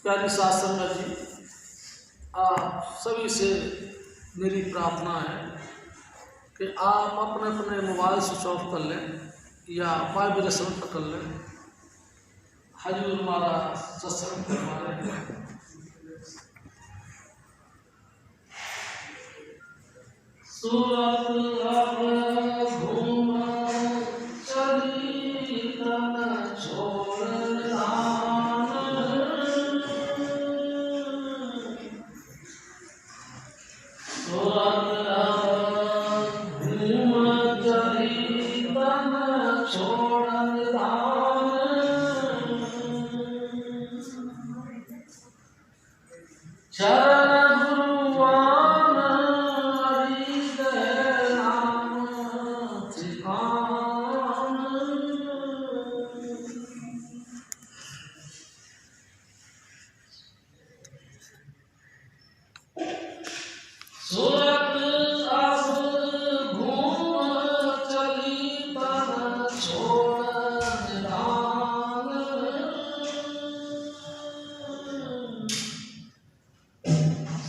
प्यारी साथ संगत जी, आप सभी से मेरी प्रार्थना है कि आप अपने अपने मोबाइल स्विच ऑफ कर लें या वाइब्रेशन पर कर लें, हजूर हमारा सत्संग करवा रहे हैं। सूरत अब घूम चली तन छोड़ दान, सूरत अब घूम चली तन छोड़ दान, चरण गुरुवान हरि के नाम सिखान, सूरत अब घूम चली तन छोड़ दान,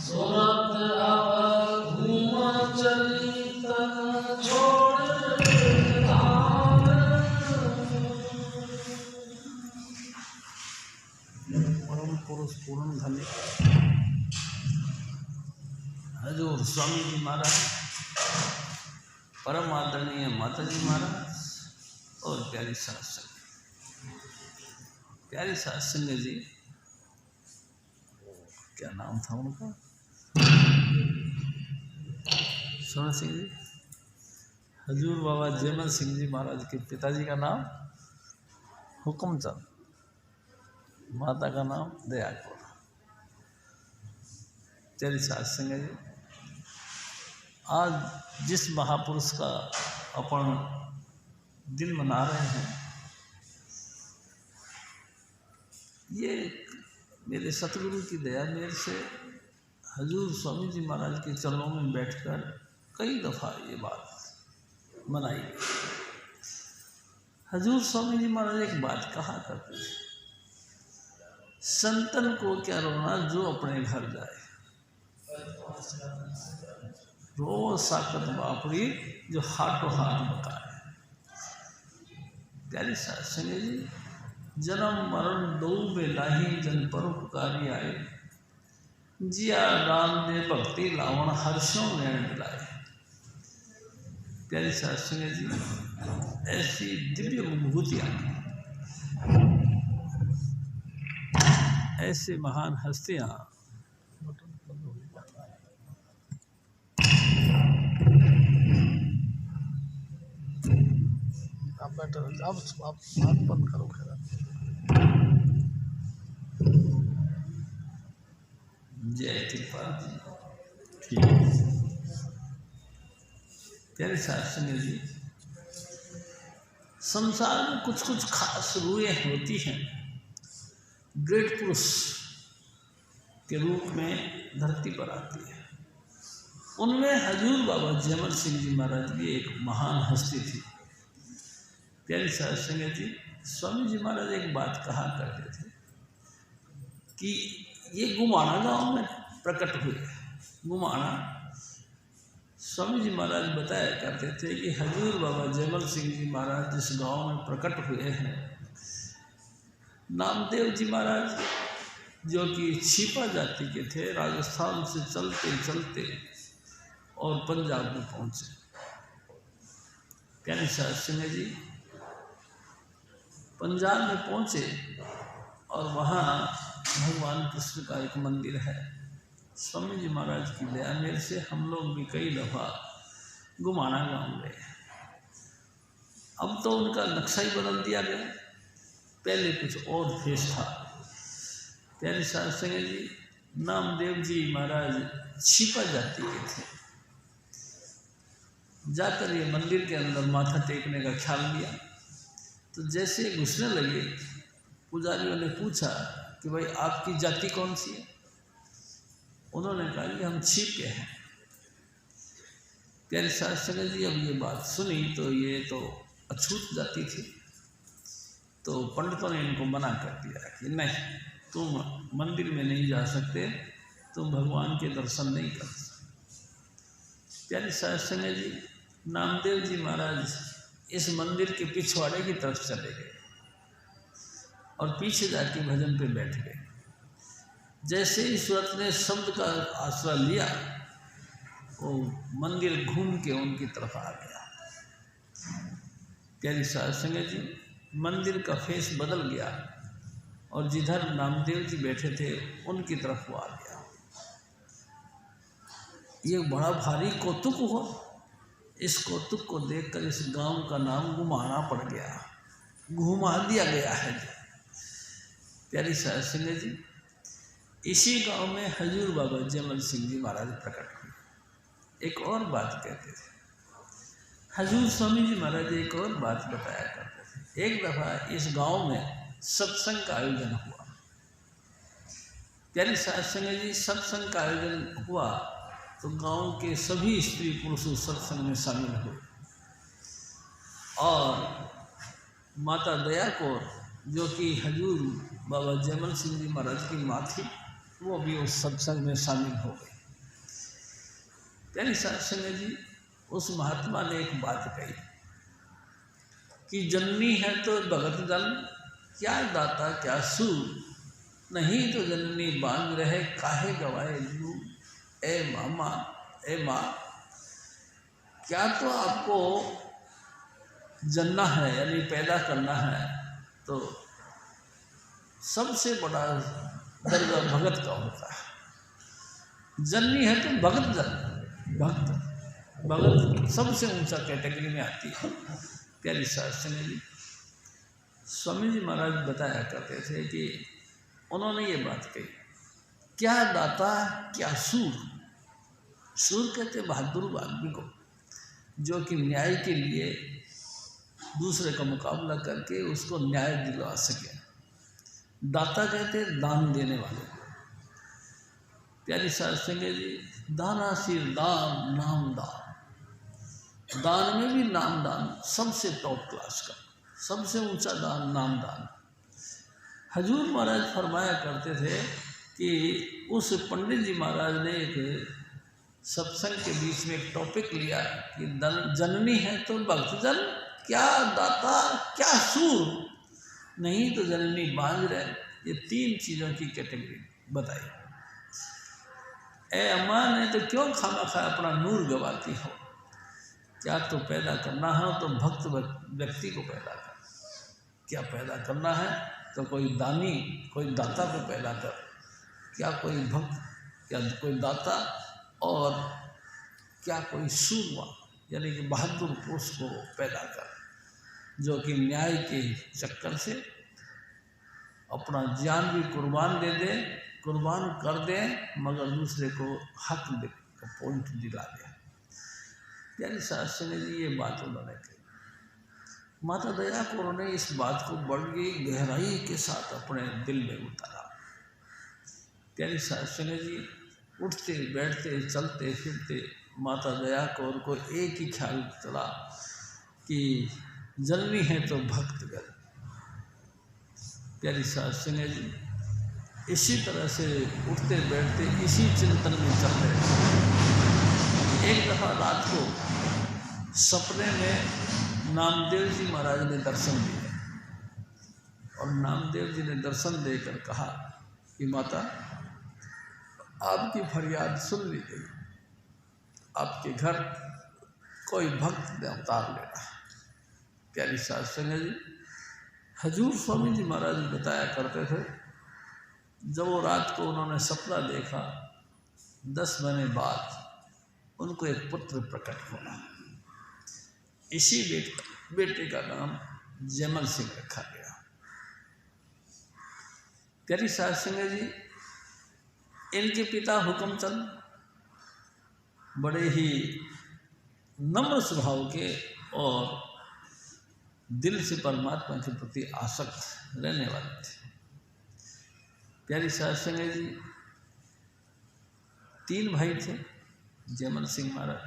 सूरत अब घूम चली तन छोड़ दान। परम पुरुष पूर्ण धन्य हजूर स्वामी जी महाराज, परम आदरणीय माता जी महाराज और प्यारी साथ संगत, प्यारी साथ संगत जी, क्या नाम था उनका, सोना सिंह जी, हजूर बाबा जयमल सिंह जी महाराज के पिताजी का नाम हुक्मचंद, माता का नाम दया कौर। प्यारी साथ संगत जी, आज जिस महापुरुष का अपन दिन मना रहे हैं, ये मेरे सतगुरु की दया मेरे से हजूर स्वामी जी महाराज के चरणों में बैठकर कई दफ़ा ये बात मनाई गई। हजूर स्वामी जी महाराज एक बात कहा करते थे, संतन को क्या रोना जो अपने घर जाए, रो साकत बापड़ी जो हाथों हाथ बकाए। प्यारी साथ संगत जी, जन्म मरण दो बेलाही जन पर उपकारी आए, जिया राम दे भक्ति लावण हर्षों नैन मिलाए। प्यारी साथ संगत जी, ऐसी दिव्य अनुभूतियाँ, ऐसे महान हस्तियाँ आप बैठे, आप बात बंद करो। जय कृपा जी। प्यारे साथ संगत जी, संसार में कुछ कुछ खास रूहें होती हैं, ग्रेट पुरुष के रूप में धरती पर आती है। उनमें हजूर बाबा जयमल सिंह जी महाराज भी एक महान हस्ती थी। प्यारी साथ संगत जी, स्वामी जी महाराज एक बात कहा करते थे कि ये गुमाना गांव में प्रकट हुए। गुमाना स्वामी जी महाराज बताया करते थे कि हजूर बाबा जयमल सिंह जी महाराज जिस गांव में प्रकट हुए हैं, नामदेव जी महाराज जो कि छिपा जाति के थे, राजस्थान से चलते चलते और पंजाब में पहुँचे। प्यारी साथ संगत जी, पंजाब में पहुँचे और वहाँ भगवान कृष्ण का एक मंदिर है। स्वामी जी महाराज की दया मेरे से हम लोग भी कई दफ़ा गुमाना गाँव गए। अब तो उनका नक्शा ही बदल दिया गया, पहले कुछ और फेस था। प्यारी साथ संगत जी, नामदेव जी महाराज छिपा जाति के थे। जाकर ये मंदिर के अंदर माथा टेकने का ख्याल लिया, तो जैसे घुसने लगे, पुजारियों ने पूछा कि भाई आपकी जाति कौन सी है? उन्होंने कहा कि हम छिप के हैं। प्यारे साथ संगत जी, अब ये बात सुनी तो ये तो अछूत जाति थी, तो पंडितों ने इनको मना कर दिया कि नहीं, तुम मंदिर में नहीं जा सकते, तुम भगवान के दर्शन नहीं कर सकते। प्यारी साध संगत जी, नामदेव जी महाराज इस मंदिर के पिछवाड़े की तरफ चले गए और पीछे जाके भजन पे बैठ गए। जैसे ही ईश्वर ने शब्द का आश्रय लिया, वो मंदिर घूम के उनकी तरफ आ गया। प्यारी साध संगत जी, मंदिर का फेस बदल गया और जिधर नामदेव जी बैठे थे उनकी तरफ वो आ गया। ये बड़ा भारी कौतुक हुआ। इस कौतुक को देखकर इस गांव का नाम घुमाना पड़ गया, घुमा दिया गया है। प्यारी साध संगत जी, इसी गांव में हजूर बाबा जयमल सिंह जी महाराज प्रकट हुए। एक और बात कहते थे हजूर स्वामी जी महाराज, एक और बात बताया करते थे। एक दफ़ा इस गांव में सत्संग का आयोजन हुआ। प्यारी साध संगत जी, सत्संग का आयोजन हुआ तो गांव के सभी स्त्री पुरुष उस सत्संग में शामिल हुए और माता दया कौर, जो कि हजूर बाबा जयमल सिंह जी महाराज की माँ थी, वो भी उस सत्संग में शामिल हो गई। प्यारी साध संगत जी, उस महात्मा ने एक बात कही कि जननी है तो भगत दल, क्या दाता क्या सूर, नहीं तो जननी बांग रहे काहे गवाए जू। ए मामा, ए माँ, क्या तो आपको जन्ना है यानी पैदा करना है तो सबसे बड़ा दर्जा भगत का होता है। जननी है तो भगत जन, भगत सबसे ऊंचा कैटेगरी में आती है। प्यारी साध संगत जी, स्वामी जी महाराज बताया करते थे कि उन्होंने ये बात कही, क्या दाता क्या सूर। सूर कहते बहादुर आदमी को, जो कि न्याय के लिए दूसरे का मुकाबला करके उसको न्याय दिलवा सके। दाता कहते दान देने वाले। प्यारी साध संगत जी, दानाशीर दान, नाम दान। दान में भी नाम दान सबसे टॉप क्लास का, सबसे ऊंचा दान नाम दान। हजूर महाराज फरमाया करते थे कि उस पंडित जी महाराज ने एक सत्संग के बीच में एक टॉपिक लिया कि जननी है तो भक्त जन, क्या दाता क्या सूर, नहीं तो जननी बांझ रहे। ये तीन चीज़ों की कैटेगरी बताई। ए अम्मा, ने तो क्यों खामा खा अपना नूर गवाती हो, क्या तो पैदा करना है तो भक्त व्यक्ति को पैदा कर। क्या पैदा करना है तो कोई दानी, कोई दाता को पैदा कर। क्या कोई भक्त, क्या कोई दाता, और क्या कोई सूरवा यानी कि बहादुर पुरुष को पैदा कर, जो कि न्याय के चक्कर से अपना जान भी कुर्बान दे दे, कुर्बान कर दे, मगर दूसरे को हक दे का पॉइंट दिला दे। प्यारी साध संगत जी, ये बात उन्होंने कही। माता दया कौर ने इस बात को बड़ी गहराई के साथ अपने दिल में उतारा। प्यारी साध संगत जी, उठते बैठते चलते फिरते माता दया कौर को एक ही ख्याल चला कि जननी है तो भक्त कर। प्यारी साध संगत जी, इसी तरह से उठते बैठते इसी चिंतन में चल रहे। एक दफ़ा रात को सपने में नामदेव जी महाराज ने दर्शन दिए और नामदेव जी ने दर्शन देकर कहा कि माता, आपकी फरियाद सुन ली गई, आपके घर कोई भक्त ने अवतार लेना। प्यारी साध संगत जी, हजूर स्वामी जी महाराज बताया करते थे, जब वो रात को उन्होंने सपना देखा, 10 महीने बाद उनको एक पुत्र प्रकट हुआ। इसी बेटे का नाम जयमल सिंह रखा गया। प्यारी साध संगत जी, इनके पिता हुक्मचंद बड़े ही नम्र स्वभाव के और दिल से परमात्मा के प्रति आसक्त रहने वाले थे। प्यारी साध संगत जी, 3 भाई थे, जयमल सिंह महाराज,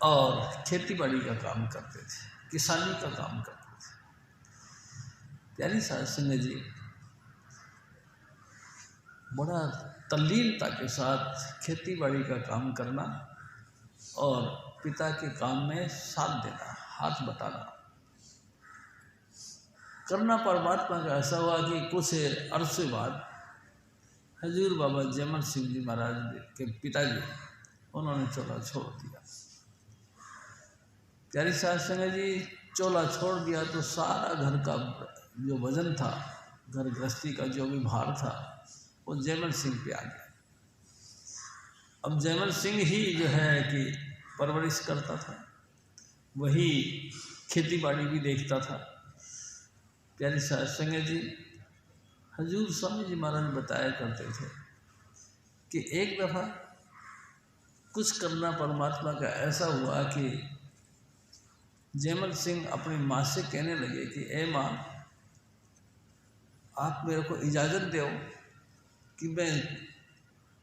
और खेती बाड़ी का काम करते थे, किसानी का काम करते थे। प्यारी साध संगत जी बड़ा तल्लीनता के साथ खेती बाड़ी का काम करना और पिता के काम में साथ देना, हाथ बटाना करना। परमात्मा का ऐसा हुआ कि कुछ अरसे बाद हजूर बाबा जयमल सिंह जी महाराज के पिताजी उन्होंने चोला छोड़ दिया। प्यारी साध संगत जी चोला छोड़ दिया तो सारा घर का जो वजन था, घर गृहस्थी का जो भी भार था, वो जयमल सिंह पे आ गया। अब जयमल सिंह ही जो है कि परवरिश करता था, वही खेती बाड़ी भी देखता था। प्यारी साध संगत जी हजूर स्वामी जी महाराज बताया करते थे कि एक दफ़ा कुछ करना परमात्मा का ऐसा हुआ कि जयमल सिंह अपनी माँ से कहने लगे कि ए माँ, आप मेरे को इजाज़त दो कि मैं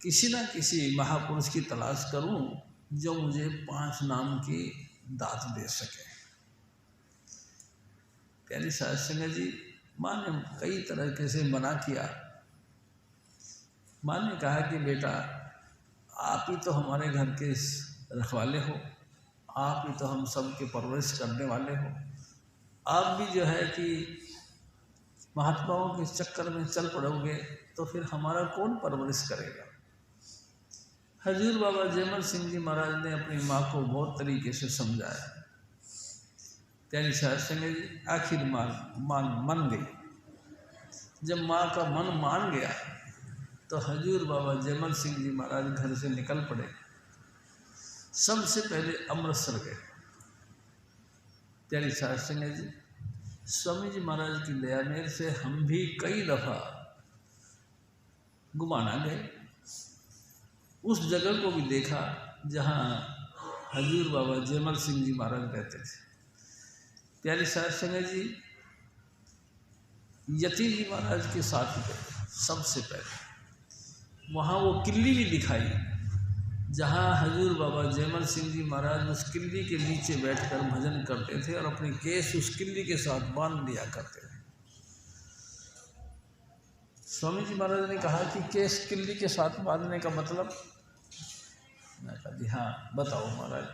किसी न किसी महापुरुष की तलाश करूं जो मुझे 5 नाम की दात दे सके। प्यारी साध संगत जी माँ ने कई तरह से मना किया। माँ ने कहा कि बेटा, आप ही तो हमारे घर के रखवाले हो, आप ही तो हम सब के परवरिश करने वाले हो, आप भी जो है कि महात्माओं के चक्कर में चल पड़ोगे तो फिर हमारा कौन परवरिश करेगा। हजूर बाबा जयमल सिंह जी महाराज ने अपनी माँ को बहुत तरीके से समझाया। प्यारी साध संगत जी आखिर मान गई। जब माँ का मन मान गया तो हजूर बाबा जयमल सिंह जी महाराज घर से निकल पड़े। सबसे पहले अमृतसर गए। प्यारी साध संगत जी स्वामी जी महाराज की दया मेर से हम भी कई दफ़ा घुमाना गए, उस जगह को भी देखा जहाँ हजूर बाबा जयमल सिंह जी महाराज रहते थे। प्यारी साध संगत जी यति जी महाराज के साथ गए। सबसे पहले वहाँ वो किल्ली भी दिखाई जहाँ हजूर बाबा जयमल सिंह जी महाराज उस किल्ली के नीचे बैठकर भजन करते थे और अपने केस उस किल्ली के साथ बांध दिया करते थे। स्वामी जी महाराज ने कहा कि केस किल्ली के साथ बांधने का मतलब? मैं कहा जी हाँ बताओ महाराज।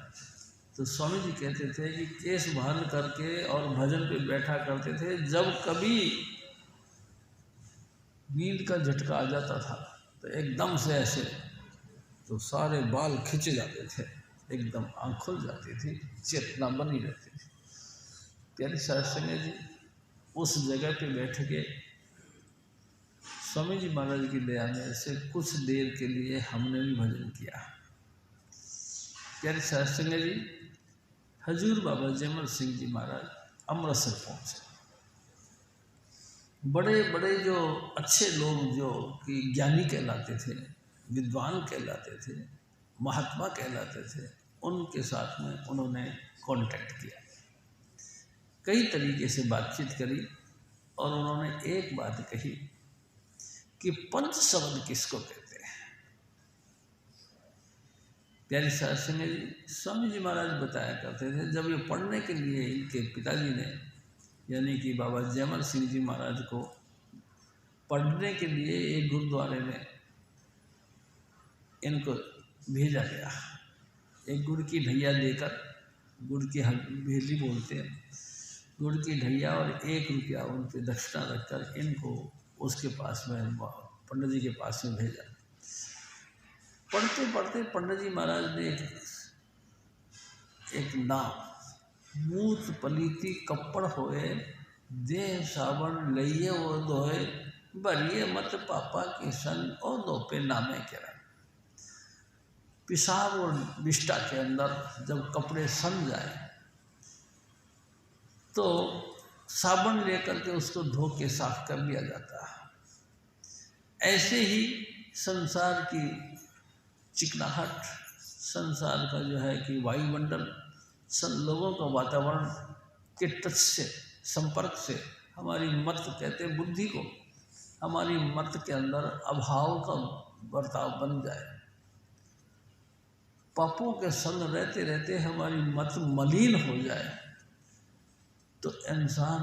तो स्वामी जी कहते थे कि केस बांध करके और भजन पे बैठा करते थे। जब कभी नींद का झटका आ जाता था तो एकदम से ऐसे तो सारे बाल खिंचे जाते थे, एकदम आँख खुल जाती थी, चेतना बनी रहती थी। प्यारी साध संगत जी उस जगह पे बैठ के स्वामी जी महाराज की दया में से कुछ देर के लिए हमने भी भजन किया। प्यारी साध संगत जी हजूर बाबा जयमल सिंह जी महाराज अमृतसर पहुँचे। बड़े बड़े जो अच्छे लोग जो कि ज्ञानी कहलाते थे, विद्वान कहलाते थे, महात्मा कहलाते थे, उनके साथ में उन्होंने कांटेक्ट किया, कई तरीके से बातचीत करी और उन्होंने एक बात कही कि पंच शब्द किसको कहते हैं। प्यारी साध संगत जी स्वामी जी महाराज बताया करते थे जब ये पढ़ने के लिए इनके पिताजी ने यानी कि बाबा जयमल सिंह जी महाराज को पढ़ने के लिए एक गुरुद्वारे में इनको भेजा गया। एक गुड़ की ढैया देकर, गुड़ की भेली बोलते हैं, गुड़ की ढैया और 1 रुपया उन पर दक्षिणा रखकर इनको उसके पास में पंडित जी के पास में भेजा। पढ़ते पढ़ते पंडित जी महाराज ने एक नाम मूत पलीती कप्पड़ होए देह सावन लइये वो दोए बरिए मत पापा के सन और दो पे नामे करा। पेशाब और विष्ठा के अंदर जब कपड़े सन जाए तो साबुन लेकर के उसको धो के साफ कर लिया जाता है। ऐसे ही संसार की चिकनाहट, संसार का जो है कि वायुमंडल, लोगों का वातावरण के टच से, संपर्क से हमारी मत कहते हैं बुद्धि को, हमारी मत के अंदर अभाव का बर्ताव बन जाए, पापों के संग रहते रहते हमारी मत मलिन हो जाए तो इंसान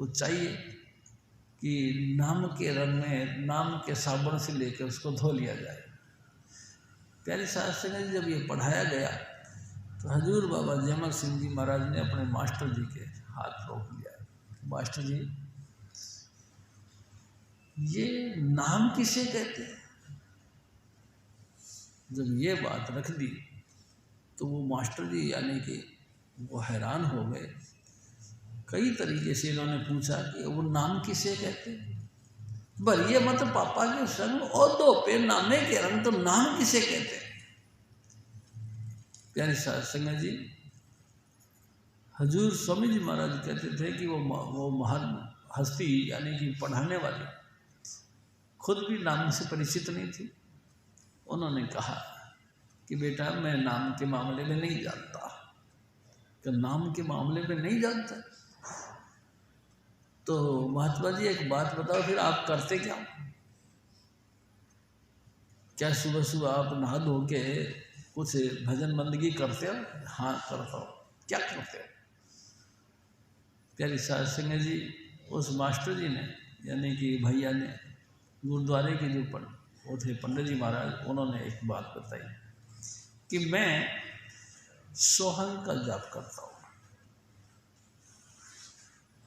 को चाहिए कि नाम के रंग में, नाम के साबुन से लेकर उसको धो लिया जाए। प्यारी साध संगत जी, जब ये पढ़ाया गया तो हजूर बाबा जयमल सिंह जी महाराज ने अपने मास्टर जी के हाथ रोक लिया। मास्टर जी, ये नाम किसे कहते हैं? जब ये बात रख दी तो वो मास्टर जी यानी कि वो हैरान हो गए। कई तरीके से इन्होंने पूछा कि वो नाम किसे कहते हैं? भरिए मत पापा के संग और दो पे नामे के रंग, तो नाम किसे कहते हैं? प्यारी साध संगत जी, हजूर स्वामी जी महाराज कहते थे कि वो महान हस्ती यानी कि पढ़ाने वाली खुद भी नाम से परिचित नहीं थी। उन्होंने कहा कि बेटा, मैं नाम के मामले में नहीं जानता। तो नाम के मामले में नहीं जानता तो महात्मा जी एक बात बताओ, फिर आप करते क्या? क्या सुबह सुबह आप नहा धो के कुछ भजन बंदगी करते हो? हाँ, करता हो। क्या करते हो? प्यारी साध संगत जी, उस मास्टर जी ने यानी कि भैया ने, गुरुद्वारे के जो वो थे पंडित जी महाराज, उन्होंने एक बात बताई कि मैं सोहन का जाप करता हूँ।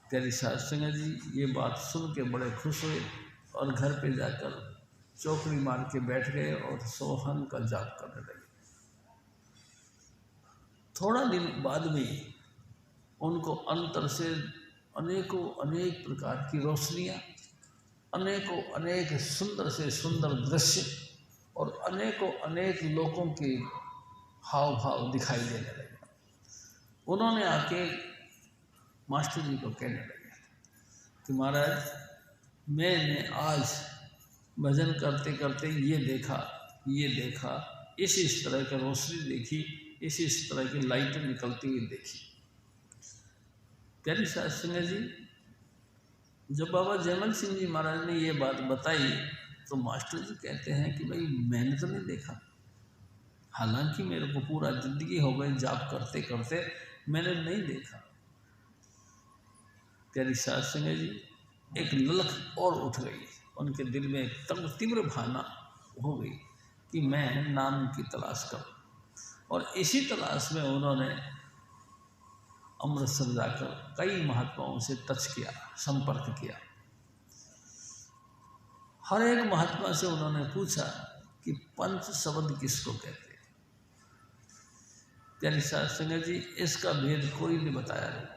प्यारी साध संगत जी, ये बात सुन के बड़े खुश हुए और घर पे जाकर चौकड़ी मार के बैठ गए और सोहन का जाप करने लगे। थोड़ा दिन बाद में उनको अंतर से अनेकों अनेक प्रकार की रोशनियाँ, अनेकों अनेक सुंदर से सुंदर दृश्य और अनेकों अनेक लोगों के हाव भाव दिखाई देने लगे। उन्होंने आके मास्टर जी को कहने लगे कि महाराज, मैंने आज भजन करते करते ये देखा, इस तरह की रोशनी देखी, इस तरह की लाइटें निकलती हुई देखी। प्यारी साध संगत जी, जब बाबा जयमल सिंह जी महाराज ने ये बात बताई तो मास्टर जी कहते हैं कि भाई, मैंने तो नहीं देखा। हालांकि मेरे को पूरा जिंदगी हो गई जाप करते करते, मैंने नहीं देखा। प्यारी साध संगत जी, एक ललक और उठ गई उनके दिल में, एक तीव्र भावना हो गई कि मैं नाम की तलाश करूं। और इसी तलाश में उन्होंने अमृतसर जाकर कई महात्माओं से टच किया, संपर्क किया। हर एक महात्मा से उन्होंने पूछा कि पंच शब्द किसको कहते हैं? प्यारी साध संगत जी, इसका भेद कोई नहीं बताया।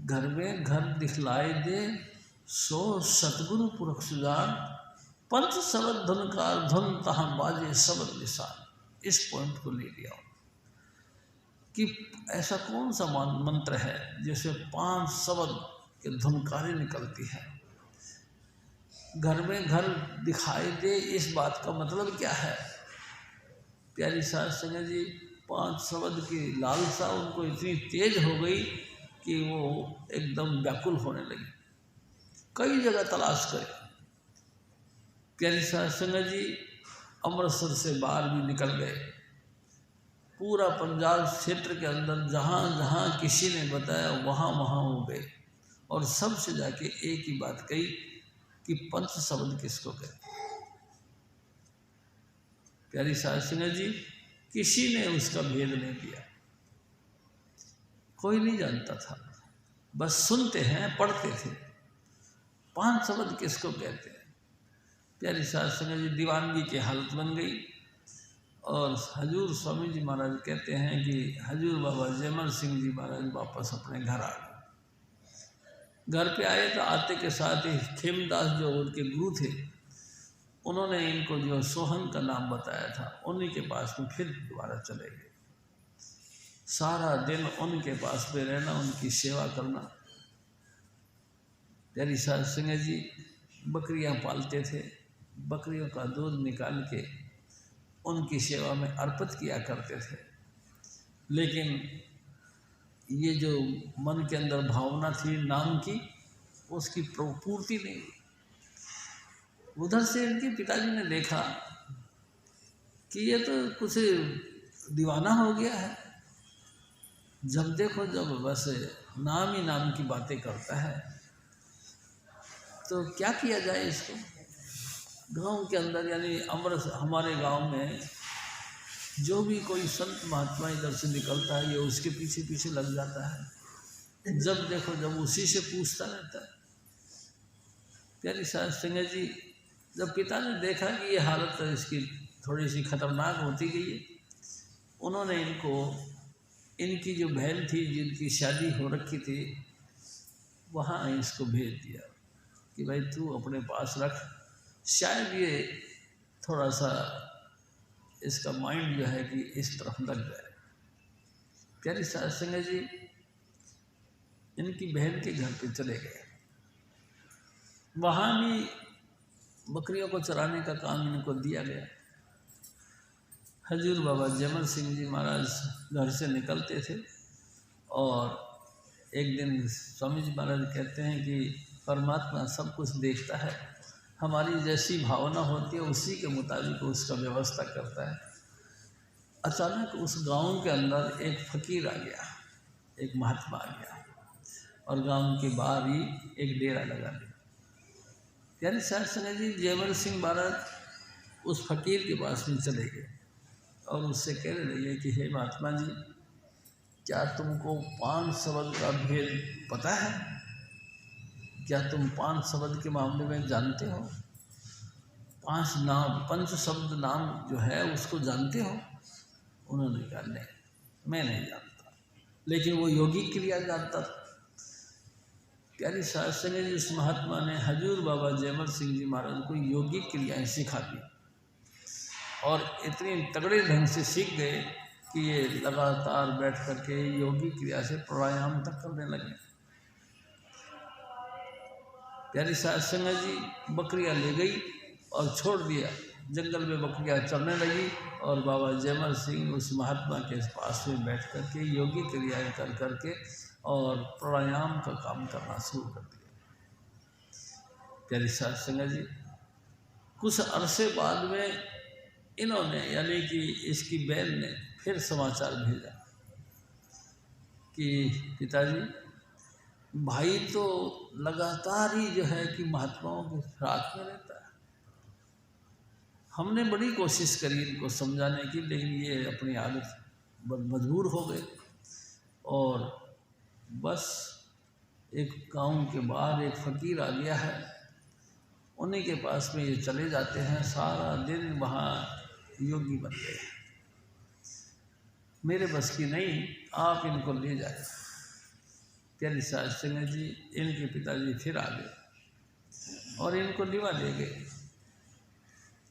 घर में घर दिखलाई दे, सो सतगुरु पुरख सुजान, पंच शब्द धुनकार धुन तहाँ बाजे शब्द निशान। इस पॉइंट को ले लिया कि ऐसा कौन सा मंत्र है जिसमें 5 शब्द की धुनकारें निकलती है। घर में घर दिखाई दे, इस बात का मतलब क्या है? प्यारी साध संगत जी, 5 शब्द की लालसा उनको इतनी तेज हो गई कि वो एकदम व्याकुल होने लगी। कई जगह तलाश करे। प्यारी साध संगत जी अमृतसर से बाहर भी निकल गए। पूरा पंजाब क्षेत्र के अंदर जहाँ जहाँ किसी ने बताया वहाँ वहाँ वो गए और सबसे जाके एक ही बात कही कि पंच शब्द किसको कहते हैं। प्यारी साध संगत जी, किसी ने उसका भेद नहीं दिया, कोई नहीं जानता था, बस सुनते हैं, पढ़ते थे। 5 शब्द किसको कहते हैं? प्यारी साध संगत जी, दीवानगी की हालत बन गई और हजूर स्वामी जी महाराज कहते हैं कि हजूर बाबा जयमल सिंह जी महाराज वापस अपने घर आ गए। घर पे आए तो आते के साथ ही खेमदास जो उनके गुरु थे, उन्होंने इनको जो सोहन का नाम बताया था, उन्हीं के पास में फिर दोबारा चले गए। सारा दिन उनके पास में रहना, उनकी सेवा करना। प्यारी साध संगत जी बकरियां पालते थे, बकरियों का दूध निकाल के उनकी सेवा में अर्पित किया करते थे। लेकिन ये जो मन के अंदर भावना थी नाम की, उसकी पूर्ति नहीं हुई। उधर से इनके पिताजी ने देखा कि ये तो कुछ दीवाना हो गया है, जब देखो जब बस नाम ही नाम की बातें करता है, तो क्या किया जाए इसको। गांव के अंदर यानी हमारे गांव में जो भी कोई संत महात्मा इधर से निकलता है, ये उसके पीछे पीछे लग जाता है। जब देखो जब उसी से पूछता रहता है। प्यारी सास संगत जी, जब पिता ने देखा कि ये हालत इसकी थोड़ी सी खतरनाक होती गई है, उन्होंने इनकी जो बहन थी जिनकी शादी हो रखी थी, वहाँ इसको भेज दिया कि भाई तू अपने पास रख, शायद ये थोड़ा सा इसका माइंड जो है कि इस तरफ लग जाए। प्यारी सास संगत जी इनकी बहन के घर पे चले गए। वहाँ भी बकरियों को चराने का काम इनको दिया गया। हजूर बाबा जयमल सिंह जी महाराज घर से निकलते थे और एक दिन स्वामी जी महाराज कहते हैं कि परमात्मा सब कुछ देखता है, हमारी जैसी भावना होती है उसी के मुताबिक उसका व्यवस्था करता है। अचानक उस गांव के अंदर एक फकीर आ गया, एक महात्मा आ गया और गांव के बाहर ही एक डेरा लगा दिया। प्यारी सास संगत जी जयमल सिंह महाराज उस फकीर के पास में चले गए और उससे कहने लगे कि हे महात्मा जी, क्या तुमको 5 शब्द का भेद पता है? क्या तुम 5 शब्द के मामले में जानते हो? 5 नाम, 5 शब्द नाम जो है उसको जानते हो? उन्होंने कहा नहीं, मैं नहीं जानता, लेकिन वो योगिक क्रिया जानता था। प्यारी सास संगत जी उस महात्मा ने हजूर बाबा जयमल सिंह जी महाराज को योगिक क्रियाएँ सिखा दी और इतने तगड़े ढंग से सीख गए कि ये लगातार बैठ करके योगी क्रिया से प्राणायाम तक करने लगे। प्यारी सास संगत जी बकरियां ले गई और छोड़ दिया, जंगल में बकरियां चरने लगी और बाबा जयमल सिंह उस महात्मा के पास में बैठ करके योगी क्रियाएं कर करके और प्राणायाम का काम करना शुरू कर दिया। प्यारी सास संगत जी कुछ अरसे बाद में इन्होंने यानी कि इसकी बहन ने फिर समाचार भेजा कि पिताजी, भाई तो लगातार ही जो है कि महात्माओं के साथ में रहता है। हमने बड़ी कोशिश करी इनको समझाने की, लेकिन ये अपनी आदत मजबूर हो गए और बस एक गांव के बाहर एक फ़कीर आ गया है, उन्हीं के पास में ये चले जाते हैं, सारा दिन वहाँ योगी बन गए। मेरे बस की नहीं, आप इनको ले जाए। प्यारी सास संगत जी इनके पिताजी फिर आ गए और इनको लिवा ले गए।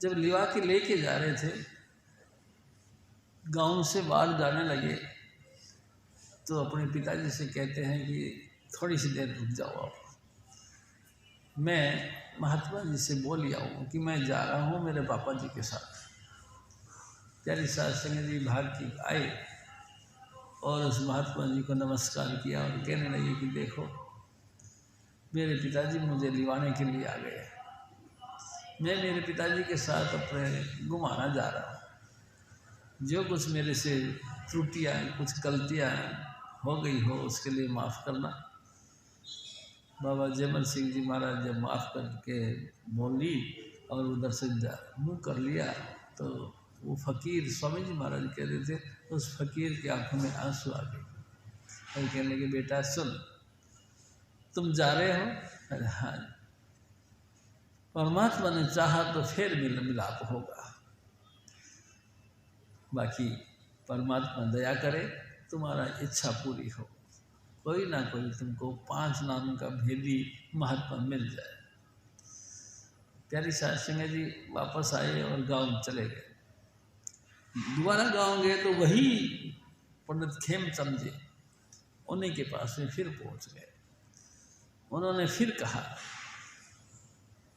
जब लिवा के लेके जा रहे थे, गांव से बाहर जाने लगे तो अपने पिताजी से कहते हैं कि थोड़ी सी देर रुक जाओ आप, मैं महात्मा जी से बोल आऊँ कि मैं जा रहा हूँ मेरे पापा जी के साथ। प्यारी सास संगत जी भाग के आए और उस महात्मा जी को नमस्कार किया और कहने लगे कि देखो मेरे पिताजी मुझे लिवाने के लिए आ गए, मैं मेरे पिताजी के साथ अपने घुमाना जा रहा हूँ। जो कुछ मेरे से त्रुटियाँ, कुछ गलतियाँ हो गई हो उसके लिए माफ़ करना। बाबा जयमल सिंह जी महाराज जब माफ़ करके बोली और उधर से मुँह कर लिया तो वो फ़कीर स्वामी जी महाराज कह रहे थे, उस फ़कीर की आंखों में आंसू आ गए और कहने लगे बेटा सुन, तुम जा रहे हो? अरे हाँ, परमात्मा ने चाहा तो फिर मिलाप होगा, बाकी परमात्मा दया करे तुम्हारा इच्छा पूरी हो, कोई ना कोई तुमको 5 नाम का भेदी महात्मा मिल जाए। प्यारी सास संगत जी वापस आए और गांव चले गए। दोबारा गांव गए तो वही पंडित खेमचंद जी उन्हीं के पास में फिर पहुंच गए। उन्होंने फिर कहा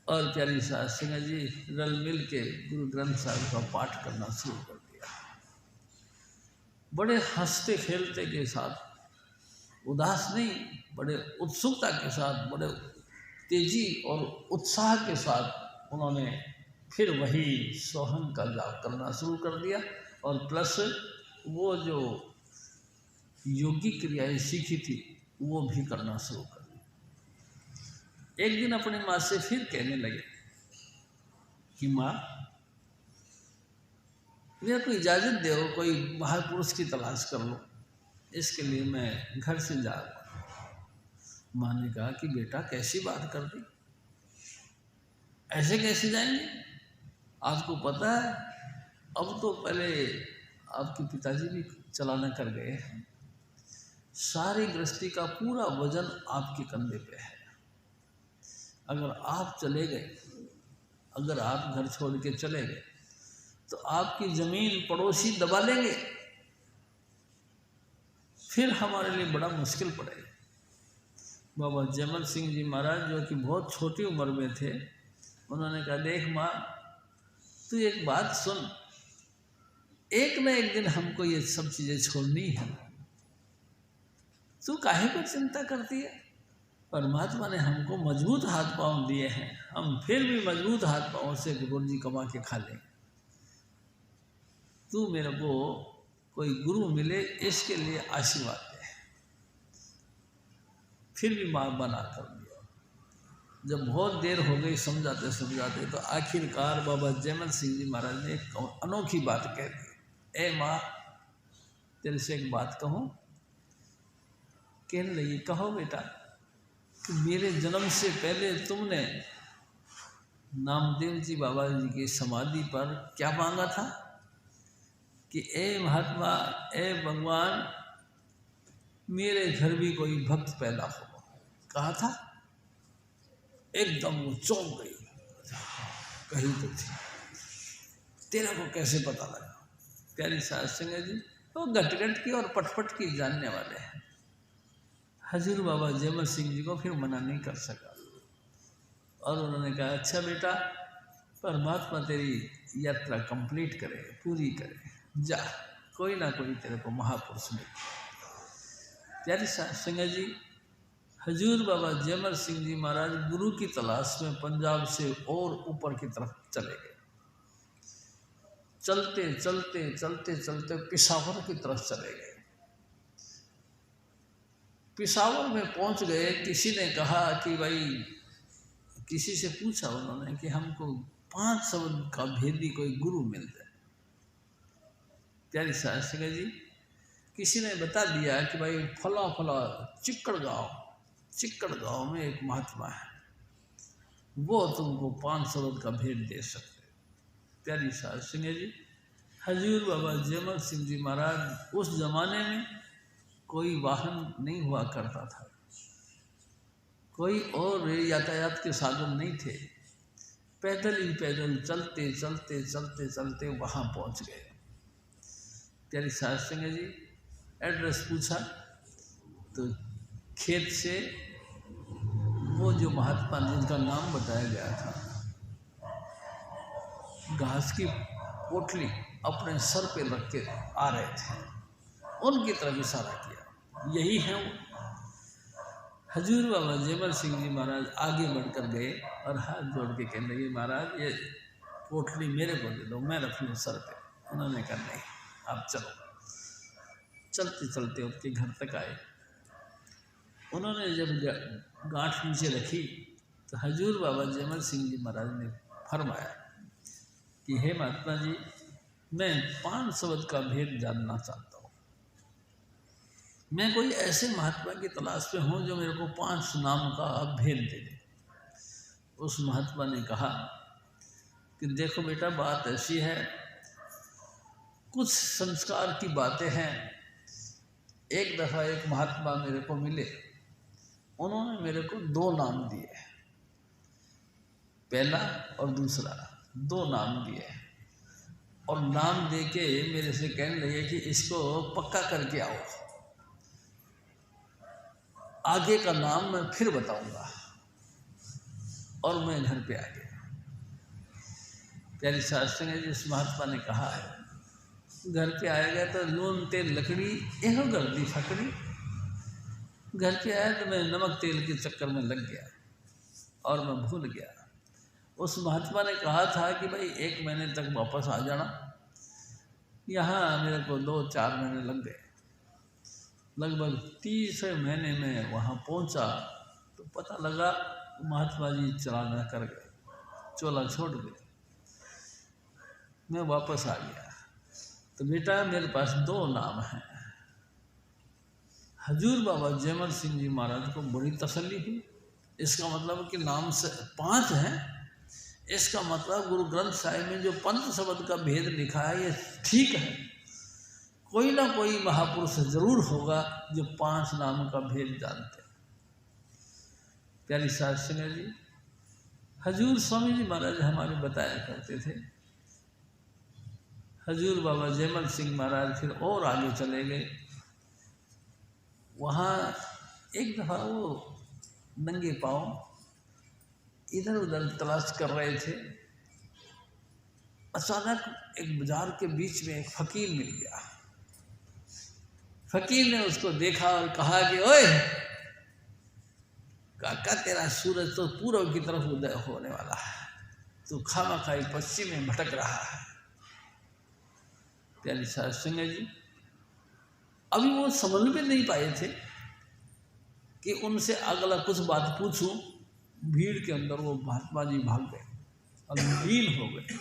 और प्यारी सास संगत जी रल मिल के गुरु ग्रंथ साहिब का पाठ करना शुरू कर दिया। बड़े हंसते खेलते के साथ, उदास नहीं, बड़े उत्सुकता के साथ, बड़े तेजी और उत्साह के साथ उन्होंने फिर वही सोहम का जाप करना शुरू कर दिया और प्लस वो जो योगिक क्रियाएं सीखी थी वो भी करना शुरू कर दी। एक दिन अपनी माँ से फिर कहने लगे कि माँ, मेरे को इजाज़त दो, कोई महापुरुष की तलाश कर लो, इसके लिए मैं घर से जा रहा हूँ। माँ ने कहा कि बेटा कैसी बात कर दी, ऐसे कैसे जाएंगे? आपको पता है अब तो पहले आपके पिताजी भी चलाना कर गए हैं, सारी गृहस्थी का पूरा वजन आपके कंधे पे है। अगर आप चले गए, अगर आप घर छोड़ के चले गए तो आपकी ज़मीन पड़ोसी दबा लेंगे, फिर हमारे लिए बड़ा मुश्किल पड़ेगा। बाबा जयमल सिंह जी महाराज जो कि बहुत छोटी उम्र में थे, उन्होंने कहा देख माँ, तू एक बात सुन, एक न एक दिन हमको ये सब चीज़ें छोड़नी है, तू काहे को चिंता करती है? परमात्मा ने हमको मजबूत हाथ पाँव दिए हैं, हम फिर भी मजबूत हाथ पाँव से रोजी कमा के खा लेंगे। तू मेरे को कोई गुरु मिले इसके लिए आशीर्वाद दे। फिर भी माँ मना कर दिया। जब बहुत देर हो गई समझाते समझाते तो आखिरकार बाबा जयमल सिंह जी महाराज ने एक अनोखी बात कह दी। ए माँ, तेरे से एक बात कहूँ? कहने लगी कहो बेटा, कि मेरे जन्म से पहले तुमने नामदेव जी बाबा जी की समाधि पर क्या मांगा था कि ए महात्मा, ए भगवान, मेरे घर भी कोई भक्त पैदा हो। कहा था? एकदम वो चौंक गई, कही तो थी, तेरे को कैसे पता लगा? प्यारी साध संगत जी, वो गटगट की और पटपट की जानने वाले हैं। हजूर बाबा जयमल सिंह जी को फिर मना नहीं कर सका और उन्होंने कहा अच्छा बेटा, परमात्मा तेरी यात्रा कंप्लीट करे, पूरी करे, जा, कोई ना कोई तेरे को महापुरुष मिले। प्यारी साध संगत जी, हजूर बाबा जयमल सिंह जी महाराज गुरु की तलाश में पंजाब से और ऊपर की तरफ चले गए। चलते चलते चलते चलते पिशावर की तरफ चले गए। पिशावर में पहुंच गए। किसी ने कहा कि भाई, किसी से पूछा उन्होंने कि हमको 5 शब्द का भेदी कोई गुरु मिल जाए। प्यारी साध संगत जी, किसी ने बता दिया कि भाई फला फला चिक्कड़ गांव में एक महात्मा है, वो तुमको 5 शब्द का भेद दे सकते। प्यारी साध संगत जी, हजूर बाबा जयमल सिंह जी महाराज उस जमाने में कोई वाहन नहीं हुआ करता था, कोई और यातायात के साधन नहीं थे, पैदल ही पैदल चलते चलते चलते चलते वहाँ पहुँच गए। प्यारी साध संगत जी, एड्रेस पूछा तो खेत से वो जो महात्मा जिनका नाम बताया गया था, घास की पोटली अपने सर पे रख के आ रहे थे, उनकी तरफ इशारा किया, यही है वो। हजूर बाबा जयमल सिंह जी महाराज आगे बढ़कर गए और हाथ जोड़ के कहने लगे महाराज ये पोटली मेरे को दे दो, मैं रख लूँ सर पे। उन्होंने कहा नहीं, आप चलो। चलते चलते उनके घर तक आए। उन्होंने जब गांठ नीचे रखी तो हजूर बाबा जयमल सिंह जी महाराज ने फरमाया कि हे महात्मा जी, मैं 5 शब्द का भेद जानना चाहता हूँ। मैं कोई ऐसे महात्मा की तलाश में हूँ जो मेरे को 5 नाम का भेद दे दे। उस महात्मा ने कहा कि देखो बेटा, बात ऐसी है, कुछ संस्कार की बातें हैं। एक दफ़ा एक महात्मा मेरे को मिले, उन्होंने मेरे को 2 नाम दिए, पहला और दूसरा, 2 नाम दिए और नाम दे के मेरे से कहने लगे कि इसको पक्का करके आओ, आगे का नाम मैं फिर बताऊंगा। और मैं घर पे आ गया। प्यारी साध संगत जी, इस महात्मा ने कहा है घर पे आएगा तो लून तेल लकड़ी एहो गर्दी फकड़ी। घर पे आया तो मैं नमक तेल के चक्कर में लग गया और मैं भूल गया। उस महात्मा ने कहा था कि भाई 1 महीने तक वापस आ जाना। यहाँ मेरे को 2-4 महीने लग गए। लगभग 3 महीने में वहाँ पहुँचा तो पता लगा महात्मा जी चलाना कर गए, चोला छोड़ गए। मैं वापस आ गया तो बेटा मेरे पास 2 नाम हैं। हजूर बाबा जयमल सिंह जी महाराज को बड़ी तसल्ली हुई। इसका मतलब कि नाम से 5 हैं, इसका मतलब गुरु ग्रंथ साहिब में जो पंथ शब्द का भेद लिखा है ये ठीक है। कोई ना कोई महापुरुष जरूर होगा जो 5 नाम का भेद जानते हैं। प्यारी साध संगत जी, हजूर स्वामी जी महाराज हमारे बताया करते थे। हजूर बाबा जयमल सिंह महाराज फिर और आगे चले गए। वहाँ एक दफ़ा वो नंगे पाँव इधर उधर तलाश कर रहे थे। अचानक एक बाजार के बीच में एक फकीर मिल गया। फकीर ने उसको देखा और कहा कि ओए काका, तेरा सूरज तो पूर्व की तरफ उदय होने वाला है, तू खामखाई पश्चिम में भटक रहा है। प्यारी साध संगत जी, अभी वो समझ में नहीं पाए थे कि उनसे अगला कुछ बात पूछूं। भीड़ के अंदर वो महात्मा जी भाग गए और लीन हो गए।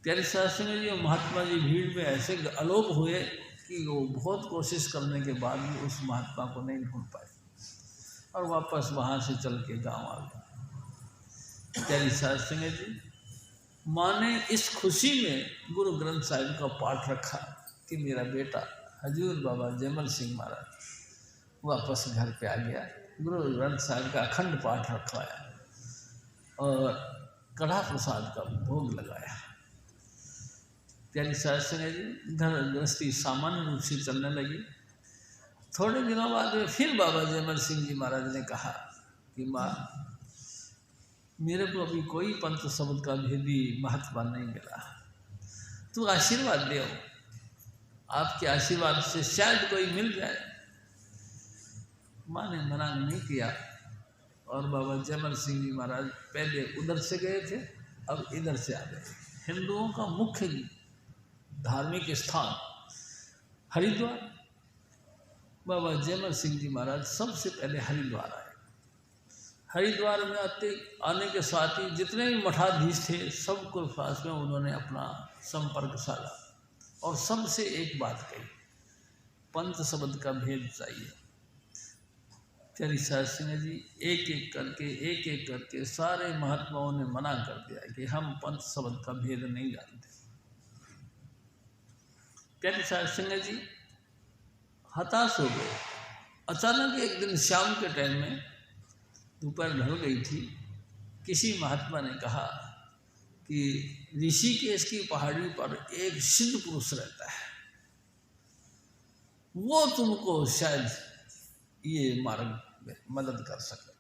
प्यारी साध संगत जी, महात्मा जी भीड़ में ऐसे अलोप हुए कि वो बहुत कोशिश करने के बाद भी उस महात्मा को नहीं ढूंढ पाए और वापस वहाँ से चल के गाँव आ गए। प्यारी साध संगत जी, माँ ने इस खुशी में गुरु ग्रंथ साहिब का पाठ रखा कि मेरा बेटा हजूर बाबा जयमल सिंह महाराज वापस घर पे आ गया। गुरु ग्रंथ साहिब का अखंड पाठ रखवाया और कड़ा प्रसाद का भोग लगाया। प्यारी साध संगत जी, घर गृहस्थी सामान्य रूप से चलने लगी। थोड़े दिनों बाद में फिर बाबा जयमल सिंह जी महाराज ने कहा कि माँ, मेरे को अभी कोई पंथ शब्द का भेदी महात्मा नहीं मिला, तू आशीर्वाद दे, आपके आशीर्वाद से शायद कोई मिल जाए। माँ ने मना नहीं किया और बाबा जयमल सिंह जी महाराज पहले उधर से गए थे, अब इधर से आ गए। हिंदुओं का मुख्य धार्मिक स्थान हरिद्वार। बाबा जयमल सिंह जी महाराज सबसे पहले हरिद्वार आए। हरिद्वार में आने के साथ ही जितने भी मठाधीश थे सबको पास में उन्होंने अपना संपर्क साधा और सबसे एक बात कही, पंथ शब्द का भेद चाहिए। प्यारी साध संगत जी, एक एक करके सारे महात्माओं ने मना कर दिया कि हम पंथ शब्द का भेद नहीं जानते। प्यारी साध संगत जी हताश हो गए। अचानक एक दिन शाम के टाइम में, दोपहर ढल गई थी, किसी महात्मा ने कहा कि ऋषिकेश की पहाड़ी पर एक सिद्ध पुरुष रहता है, वो तुमको शायद ये मार्ग में मदद कर सके।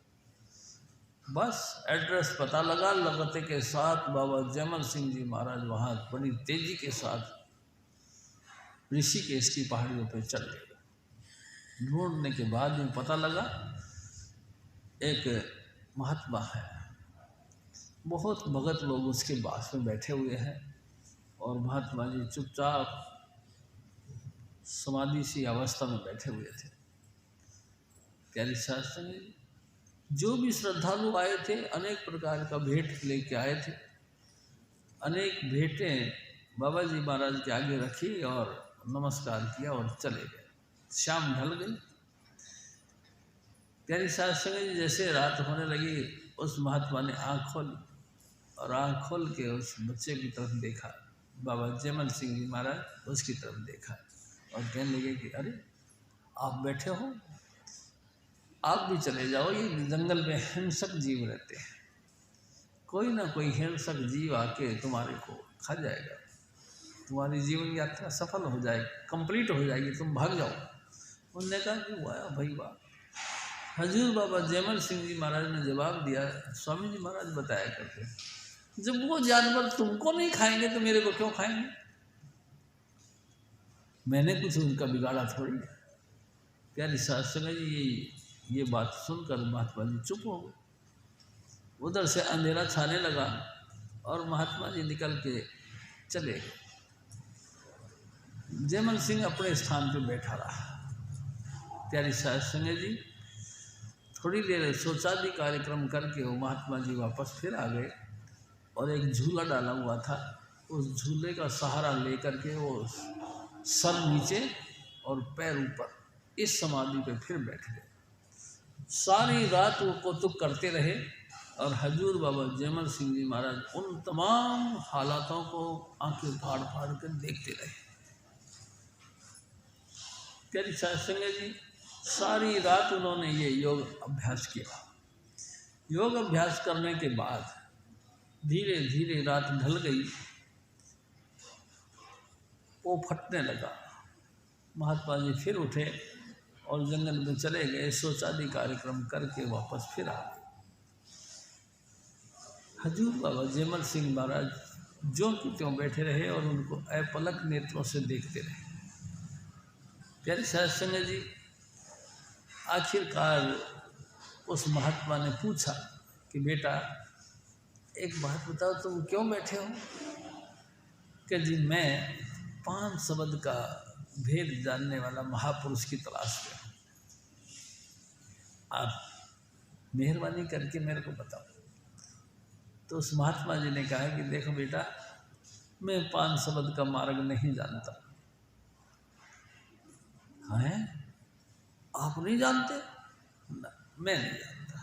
बस एड्रेस पता लगा, लगते के साथ बाबा जयमल सिंह जी महाराज वहाँ बड़ी तेजी के साथ ऋषिकेश की पहाड़ियों पर चल गए। ढूंढने के बाद में पता लगा एक महात्मा है, बहुत भगत लोग उसके पास में बैठे हुए हैं और महात्मा जी चुपचाप समाधि सी अवस्था में बैठे हुए थे। प्यारी शास्त्र में जो भी श्रद्धालु आए थे अनेक प्रकार का भेंट लेके आए थे। अनेक भेंटें बाबा जी महाराज के आगे रखी और नमस्कार किया और चले गए। शाम ढल गई। प्यारी शास्त्र में जैसे रात होने लगी, उस महात्मा ने आँख खोली और आँख खोल के उस बच्चे की तरफ देखा। बाबा जयमल सिंह जी महाराज उसकी तरफ देखा और कहने लगे कि अरे आप बैठे हो, आप भी चले जाओ। ये जंगल में हिंसक जीव रहते हैं, कोई ना कोई हिंसक जीव आके तुम्हारे को खा जाएगा, तुम्हारी जीवन यात्रा सफल हो जाएगी, कंप्लीट हो जाएगी, तुम भाग जाओ। उन्होंने कहा कि वाह भाई वाह। हजूर बाबा जयमल सिंह जी महाराज ने जवाब दिया, स्वामी जी महाराज बताया करते, जब वो जानवर तुमको नहीं खाएंगे तो मेरे को क्यों खाएंगे? मैंने कुछ उनका बिगाड़ा थोड़ी। प्यारी शास्त्र में ये बात सुनकर महात्मा जी चुप हो गए। उधर से अंधेरा छाने लगा और महात्मा जी निकल के चले गए। जयमल सिंह अपने स्थान पर बैठा रहा। प्यारी साध संगत जी, थोड़ी देर शौचादि कार्यक्रम करके वो महात्मा जी वापस फिर आ गए और एक झूला डाला हुआ था, उस झूले का सहारा लेकर के वो सर नीचे और पैर ऊपर इस समाधि पे फिर बैठ गए। सारी रात वो कौतुक करते रहे और हजूर बाबा जयमल सिंह जी महाराज उन तमाम हालातों को आंखें फाड़ फाड़ कर देखते रहे। प्यारी साध संगत जी, सारी रात उन्होंने ये योग अभ्यास किया। योग अभ्यास करने के बाद धीरे धीरे रात ढल गई, वो फटने लगा। महात्मा जी फिर उठे और जंगल में चले गए, शौचादि कार्यक्रम करके वापस फिर आ गए। हजूर बाबा जयमल सिंह महाराज जो कि त्यों बैठे रहे और उनको अपलक नेत्रों से देखते रहे। प्यारी साध संगत जी, आखिरकार उस महात्मा ने पूछा कि बेटा एक बात बताओ, तुम क्यों बैठे हो? कि जी मैं 5 शब्द का भेद जानने वाला महापुरुष की तलाश में हूँ, आप मेहरबानी करके मेरे को बताओ। तो उस महात्मा जी ने कहा कि देखो बेटा, मैं 5 शब्द का मार्ग नहीं जानता। हैं, आप नहीं जानते? ना, मैं नहीं जानता।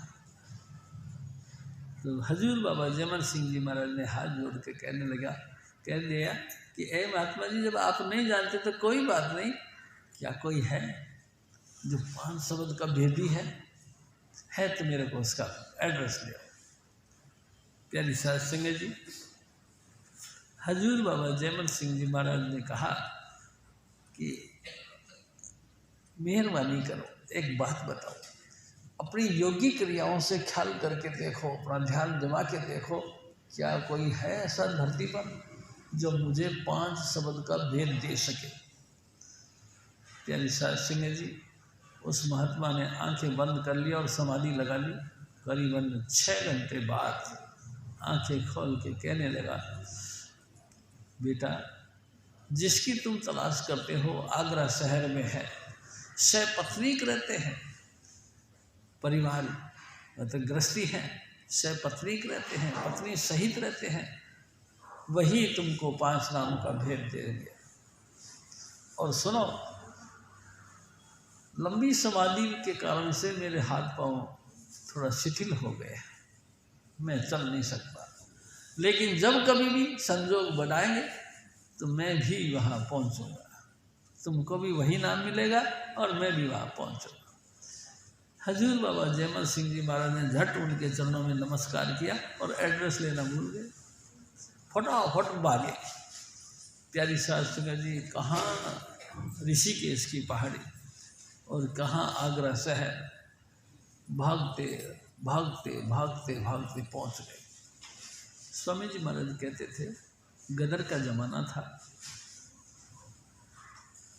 तो हजूर बाबा जयमल सिंह जी महाराज ने हाथ जोड़ के कह दिया कि ए महात्मा जी, जब आप नहीं जानते तो कोई बात नहीं, क्या कोई है जो 5 शब्द का भेदी है तो मेरे को उसका एड्रेस दे। प्यारी साध संगत जी, हजूर बाबा जयमल सिंह जी महाराज ने कहा कि मेहरबानी करो, एक बात बताओ, अपनी योगी क्रियाओं से ख्याल करके देखो, अपना ध्यान जमा के देखो, क्या कोई है ऐसा धरती पर जो मुझे 5 शब्द का भेद दे सके। प्यारी साध संगत जी, उस महात्मा ने आंखें बंद कर ली और समाधि लगा ली। करीबन 6 घंटे बाद आंखें खोल के कहने लगा, बेटा जिसकी तुम तलाश करते हो आगरा शहर में है, सपत्नीक रहते हैं, परिवार मतलब गृहस्थी है, सपत्नीक रहते हैं, पत्नी सहित रहते हैं, वही तुमको 5 नाम का भेद देंगे। और सुनो, लंबी समाधि के कारण से मेरे हाथ पांव थोड़ा शिथिल हो गए, मैं चल नहीं सकता, लेकिन जब कभी भी संजोग बनाएंगे तो मैं भी वहाँ पहुँचूँगा, तुमको भी वही नाम मिलेगा और मैं भी वहाँ पहुँचूँगा। हजूर बाबा जयमल सिंह जी महाराज ने झट उनके चरणों में नमस्कार किया और एड्रेस लेना भूल गए, फटाफट भागे। प्यारी साध संगत जी, कहाँ ऋषिकेश की पहाड़ी और कहाँ आगरा शहर, भागते भागते भागते भागते पहुँच गए। स्वामी जी महाराज कहते थे, गदर का ज़माना था,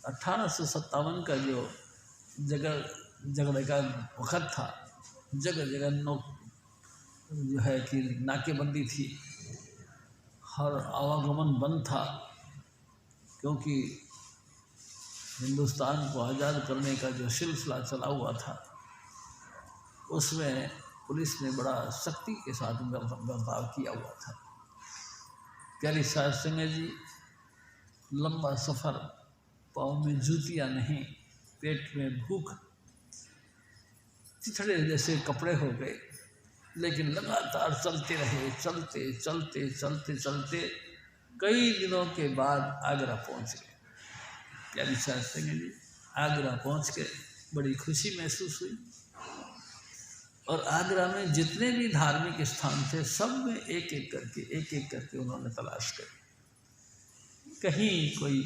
1857 का जो झगड़े का वक़्त था, जगह जगह जो है कि नाकेबंदी थी, हर आवागमन बंद था, क्योंकि हिंदुस्तान को आज़ाद करने का जो सिलसिला चला हुआ था उसमें पुलिस ने बड़ा सख्ती के साथ बर्ताव किया हुआ था। प्यारी साध संगत जी, लंबा सफ़र, पाँव में जूतियाँ नहीं, पेट में भूख, चिथड़े जैसे कपड़े हो गए, लेकिन लगातार चलते रहे, चलते चलते चलते चलते कई दिनों के बाद आगरा पहुंच गए। प्यारी साध संगत जी, आगरा पहुंच के बड़ी खुशी महसूस हुई और आगरा में जितने भी धार्मिक स्थान थे सब में एक एक करके उन्होंने तलाश करी, कहीं कोई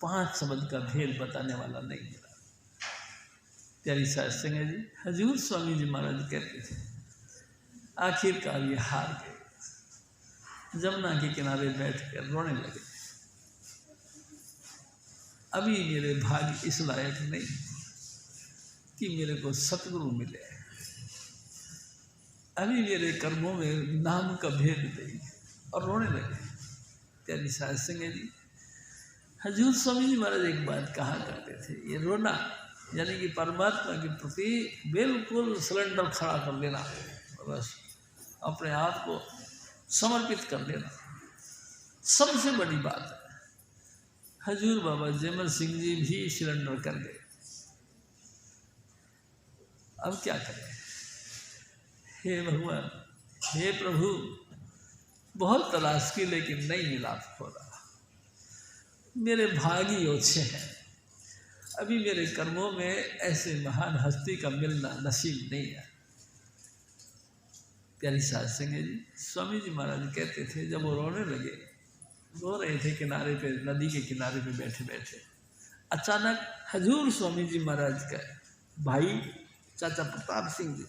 5 शब्द का भेद बताने वाला नहीं मिला। प्यारी साध संगत जी, हजूर स्वामी जी महाराज कहते थे, आखिरकार ये हार गए, जमुना के किनारे बैठ कर रोने लगे। अभी मेरे भाग्य इस लायक नहीं कि मेरे को सतगुरु मिले, अभी मेरे कर्मों में नाम का भेद नहीं, और रोने लगे। प्यारी साध संगत जी, हजूर स्वामी जी महाराज एक बात कहा करते थे, ये रोना यानी कि परमात्मा के प्रति बिल्कुल सिलेंडर खड़ा कर देना, बस अपने आप को समर्पित कर देना सबसे बड़ी बात है। हजूर बाबा जयमल सिंह जी भी सिलेंडर कर गए। अब क्या करें? हे भगवान, हे प्रभु, बहुत तलाश की लेकिन नहीं मिला हो रहा। मेरे भागी ओछे हैं, अभी मेरे कर्मों में ऐसे महान हस्ती का मिलना नसीब नहीं है। प्यारी साध संगत जी, स्वामी जी महाराज कहते थे, जब वो रोने लगे, रो रहे थे किनारे पे, नदी के किनारे पे बैठे बैठे, अचानक हजूर स्वामी जी महाराज का भाई चाचा प्रताप सिंह जी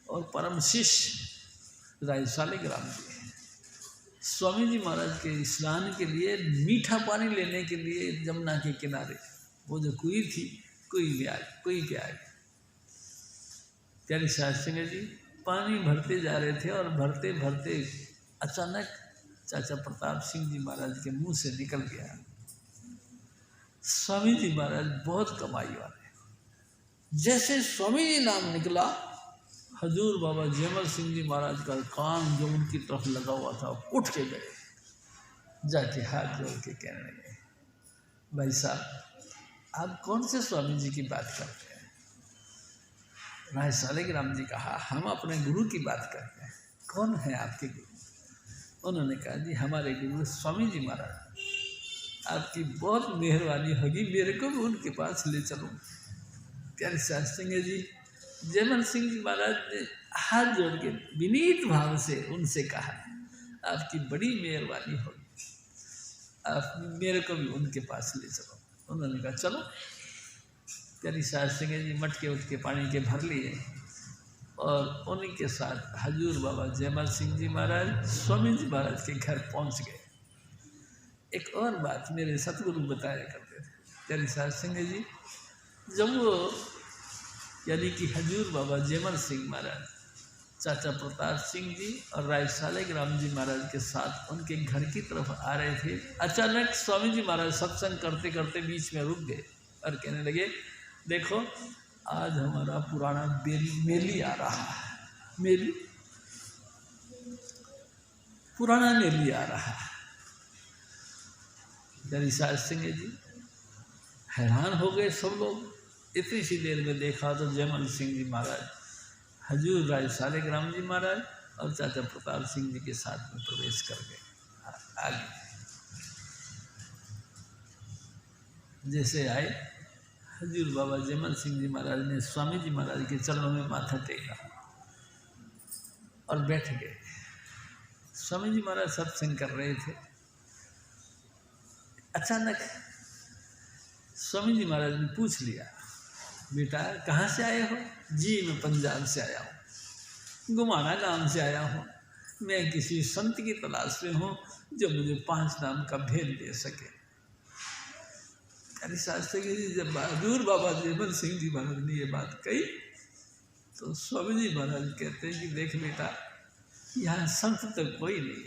और परम शिष्य राय सालिग्राम जी स्वामी जी महाराज के स्नान के लिए मीठा पानी लेने के लिए जमुना के किनारे, वो जो कुई थी, कुई पे आए। प्यारी साध संगत जी, पानी भरते जा रहे थे और भरते भरते अचानक चाचा प्रताप सिंह जी महाराज के मुंह से निकल गया, स्वामी जी महाराज बहुत कमाई वाले। जैसे स्वामी जी नाम निकला, हजूर बाबा जयमल सिंह जी महाराज का कान जो उनकी तरफ लगा हुआ था उठ के गए, जाके हाथ जोड़ के कहने लगे, भाई साहब आप कौन से स्वामी जी की बात करते हैं? राय सालिग्राम जी कहा, हम अपने गुरु की बात करते हैं। कौन है आपके गुरु? उन्होंने कहा, जी हमारे गुरु स्वामी जी महाराज, आपकी बहुत मेहरबानी होगी, मेरे को भी उनके पास ले चलो। प्यारे साध संगत जी, जयमल सिंह जी महाराज ने हाथ जोड़ के विनीत भाव से उनसे कहा, आपकी बड़ी मेहरबानी होगी, आप मेरे को भी उनके पास ले चलो। उन्होंने कहा चलो। प्यारी साध संगत जी मटके उठके पानी के भर लिए और उन्हीं के साथ हजूर बाबा जयमल सिंह जी महाराज स्वामी जी महाराज के घर पहुंच गए। एक और बात मेरे सतगुरु बताया करते थे, प्यारी साध संगत जी, जब वो यानी कि हजूर बाबा जयमल सिंह महाराज चाचा प्रताप सिंह जी और राय सालिग्राम जी महाराज के साथ उनके घर की तरफ आ रहे थे, अचानक स्वामी जी महाराज सत्संग करते करते बीच में रुक गए और कहने लगे, देखो आज हमारा पुराना मेली आ रहा है, मेली पुराना मेली आ रहा है। प्यारी साध संगत जी हैरान हो गए सब लोग। इतनी सी देर में देखा तो जयमल सिंह जी महाराज हजूर राय सालिग्राम जी महाराज और चाचा प्रताप सिंह जी के साथ में प्रवेश कर गए। आगे जैसे आए, हजूर बाबा जयमल सिंह जी महाराज ने स्वामी जी महाराज के चरणों में माथा टेका और बैठ गए। स्वामी जी महाराज सत्संग कर रहे थे। अचानक स्वामी जी महाराज ने पूछ लिया, बेटा कहाँ से आए हो? जी मैं पंजाब से आया हूँ, गुमाना गांव से आया हूँ। मैं किसी संत की तलाश में हूँ जो मुझे 5 नाम का भेद दे सके। अरे शास्त्री जी, जब हजूर बाबा जयमल सिंह जी महाराज ने ये बात कही तो स्वामी जी महाराज कहते हैं कि देख बेटा, यहाँ संत तो कोई नहीं,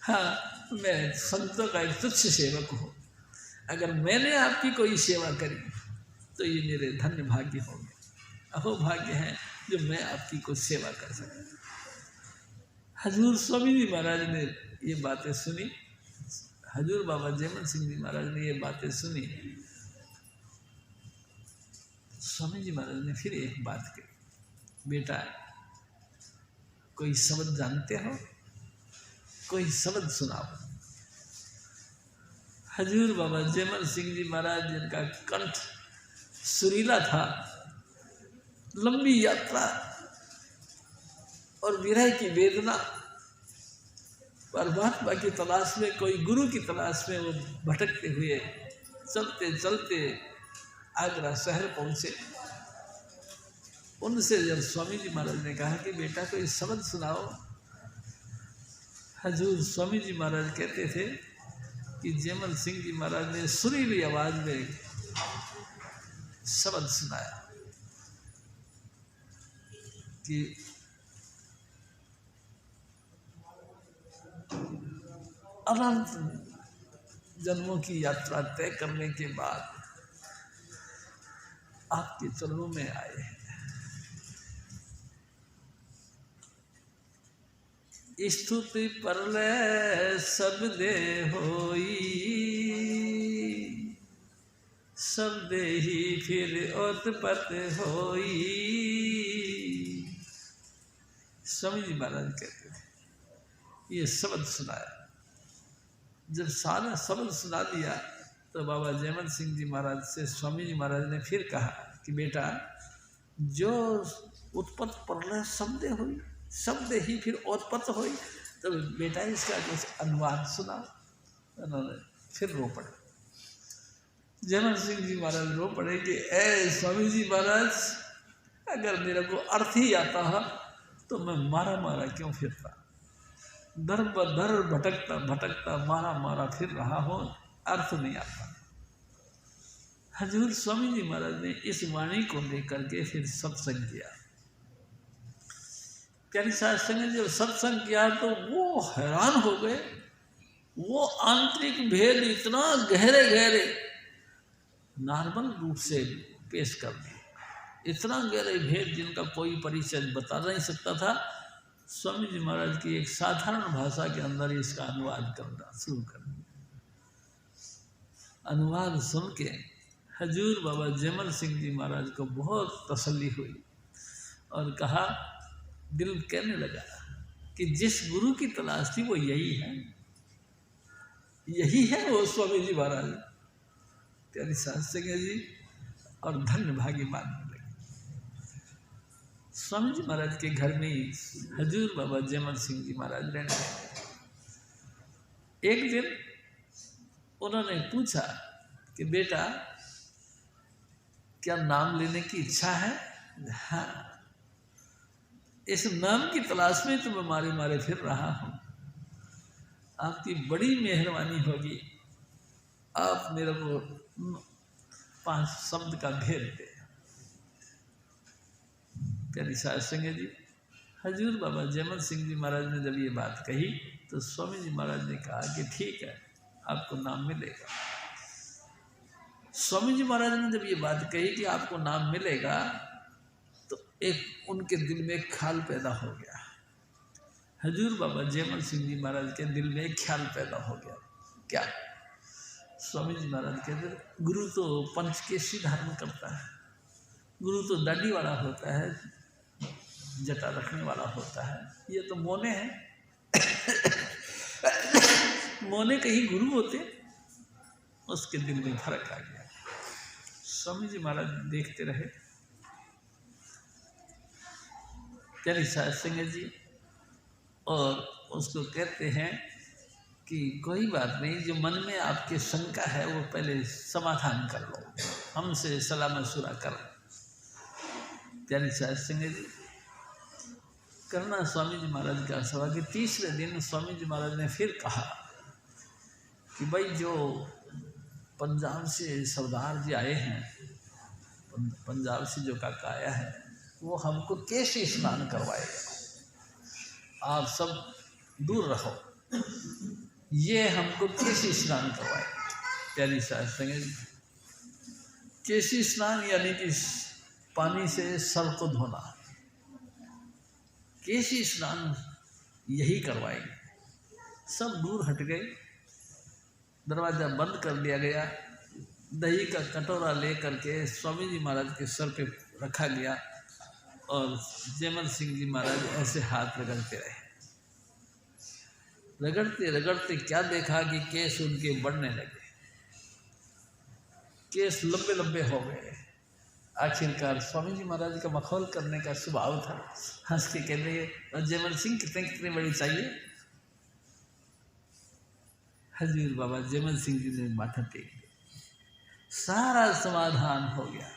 हाँ मैं संतों का एक तुच्छ सेवक हूँ। अगर मैंने आपकी कोई सेवा करी तो ये मेरे धन्य भाग्य होंगे, अहो भाग्य है जो मैं आपकी कोई सेवा कर सकूं। हजूर स्वामी जी महाराज ने ये बातें सुनी, हजूर बाबा जयमल सिंह जी महाराज ने ये बातें सुनी। स्वामी जी महाराज ने फिर एक बात कही, बेटा कोई शब्द जानते हो? कोई शब्द सुनाओ। हजूर बाबा जयमल सिंह जी महाराज जिनका कंठ सुरीला था, लंबी यात्रा और विरह की वेदना, परमात्मा की तलाश में, कोई गुरु की तलाश में वो भटकते हुए चलते चलते आगरा शहर पहुँचे। उनसे जब स्वामी जी महाराज ने कहा कि बेटा कोई शब्द सुनाओ, हजूर स्वामी जी महाराज कहते थे कि जयमल सिंह जी महाराज ने सुरीली आवाज में शब्द सुनाया कि अनंत जन्मों की यात्रा तय करने के बाद आपके चरणों में आए हैं। स्तुति परले सब दे होई, सब दे ही फिर उत्पत होई। स्वामी जी महाराज कहते थे, ये शब्द सुनाया। जब सारा शब्द सुना दिया तो बाबा जयमल सिंह जी महाराज से स्वामी जी महाराज ने फिर कहा कि बेटा, जो उत्पत्त प्रलय शब्द हुई, शब्द ही फिर उत्पत्त हुई, तो बेटा इसका कुछ अनुवाद सुना। उन्होंने फिर रो पड़े, जयमल सिंह जी महाराज रो पड़े कि ए स्वामी जी महाराज, अगर मेरे को अर्थ ही आता है तो मैं मारा मारा क्यों फिरता, दर बदर भटकता भटकता मारा मारा फिर रहा हो, अर्थ नहीं आता। हजूर स्वामी जी महाराज ने इस वाणी को लेकर के फिर सत्संग किया। प्यारी साधु ने जब सत्संग किया तो वो हैरान हो गए। वो आंतरिक भेद इतना गहरे गहरे नॉर्मल रूप से पेश कर दिए, इतना गहरे भेद जिनका कोई परिचय बता नहीं सकता था। स्वामी जी महाराज की एक साधारण भाषा के अंदर इसका अनुवाद करना शुरू कर दिया। अनुवाद सुन के हजूर बाबा जयमल सिंह जी महाराज को बहुत तसल्ली हुई और कहा, दिल कहने लगा कि जिस गुरु की तलाश थी वो यही है, यही है वो स्वामी जी महाराज। प्यारी साधु संगत जी और धन्य भागी मानने लगे। स्वामी जी महाराज के घर में ही हजूर बाबा जयमल सिंह जी महाराज रहने लगे। एक दिन उन्होंने पूछा कि बेटा, क्या नाम लेने की इच्छा है? हाँ, इस नाम की तलाश में तो मैं मारे मारे फिर रहा हूँ, आपकी बड़ी मेहरबानी होगी, आप मेरे को 5 शब्द का भेद दे। प्यारी साधु संगत जी, हजूर बाबा जयमल सिंह जी महाराज ने जब ये बात कही तो स्वामी जी महाराज ने कहा कि ठीक है, आपको नाम मिलेगा। स्वामी जी महाराज ने जब ये बात कही कि आपको नाम मिलेगा तो एक उनके दिल में एक ख्याल पैदा हो गया। हजूर बाबा जयमल सिंह जी महाराज के दिल में एक ख्याल पैदा हो गया। क्या? स्वामी जी महाराज कहते, गुरु तो पंचकेशी धारण करता है, गुरु तो दाढ़ी वाला होता है, जटा रखने वाला होता है, ये तो मोने हैं। मोने कहीं गुरु होते? उसके दिल में फर्क आ गया। स्वामी जी महाराज देखते रहे। प्यारी साधु संगत जी, और उसको कहते हैं कि कोई बात नहीं, जो मन में आपके शंका है वो पहले समाधान कर लो, हमसे सलाह मशुरा कर। प्यारी साधु संगत जी, करना स्वामी जी महाराज का सभा के तीसरे दिन स्वामी जी महाराज ने फिर कहा कि भाई, जो पंजाब से सरदार जी आए हैं, पंजाब से जो काका आया है, वो हमको केशी स्नान करवाएगा, आप सब दूर रहो, ये हमको केशी स्नान करवाएगा। प्यारी साधु संगत, केशी स्नान यानी कि पानी से सर को धोना, केशी स्नान यही करवाएंगे। सब दूर हट गए, दरवाज़ा बंद कर दिया गया, दही का कटोरा ले करके स्वामी जी महाराज के सर पे रखा गया और जयमल सिंह जी महाराज ऐसे हाथ रगड़ते रहे। रगड़ते रगड़ते क्या देखा कि केस उनके बढ़ने लगे, केस लंबे लंबे हो गए। आखिरकार स्वामी जी महाराज का मखौल करने का स्वभाव था, हंस के कह रहे, और जयमल सिंह कितने कितने बड़ी चाहिए? हजूर बाबा जयमल सिंह जी ने माथा टेक दिया, सारा समाधान हो गया।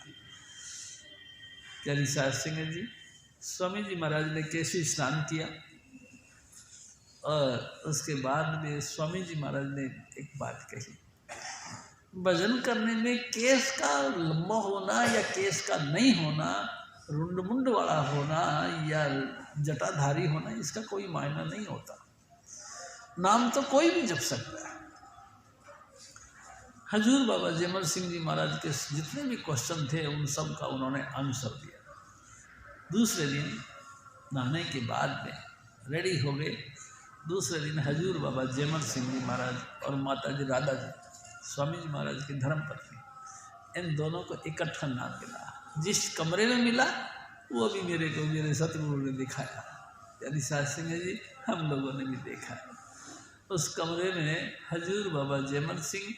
प्यारी साधु संगत जी, स्वामी जी महाराज ने केशी स्नान किया और उसके बाद में स्वामी जी महाराज ने एक बात कही, भजन करने में केस का लंबा होना या केस का नहीं होना, रुंड मुंड वाला होना या जटाधारी होना, इसका कोई मायना नहीं होता। नाम तो कोई भी जप सकता है। हजूर बाबा जयमल सिंह जी महाराज के जितने भी क्वेश्चन थे उन सब का उन्होंने आंसर दिया। दूसरे दिन नहाने के बाद में रेडी हो गए। दूसरे दिन हजूर बाबा जयमल सिंह जी महाराज और माता जी राधा जी स्वामी जी महाराज की धर्मपत्नी, इन दोनों को इकट्ठा नाम मिला। जिस कमरे में मिला वो भी मेरे को मेरे सतगुरु ने दिखाया, यानी साध सिंह जी हम लोगों ने भी देखा। उस कमरे में हजूर बाबा जयमल सिंह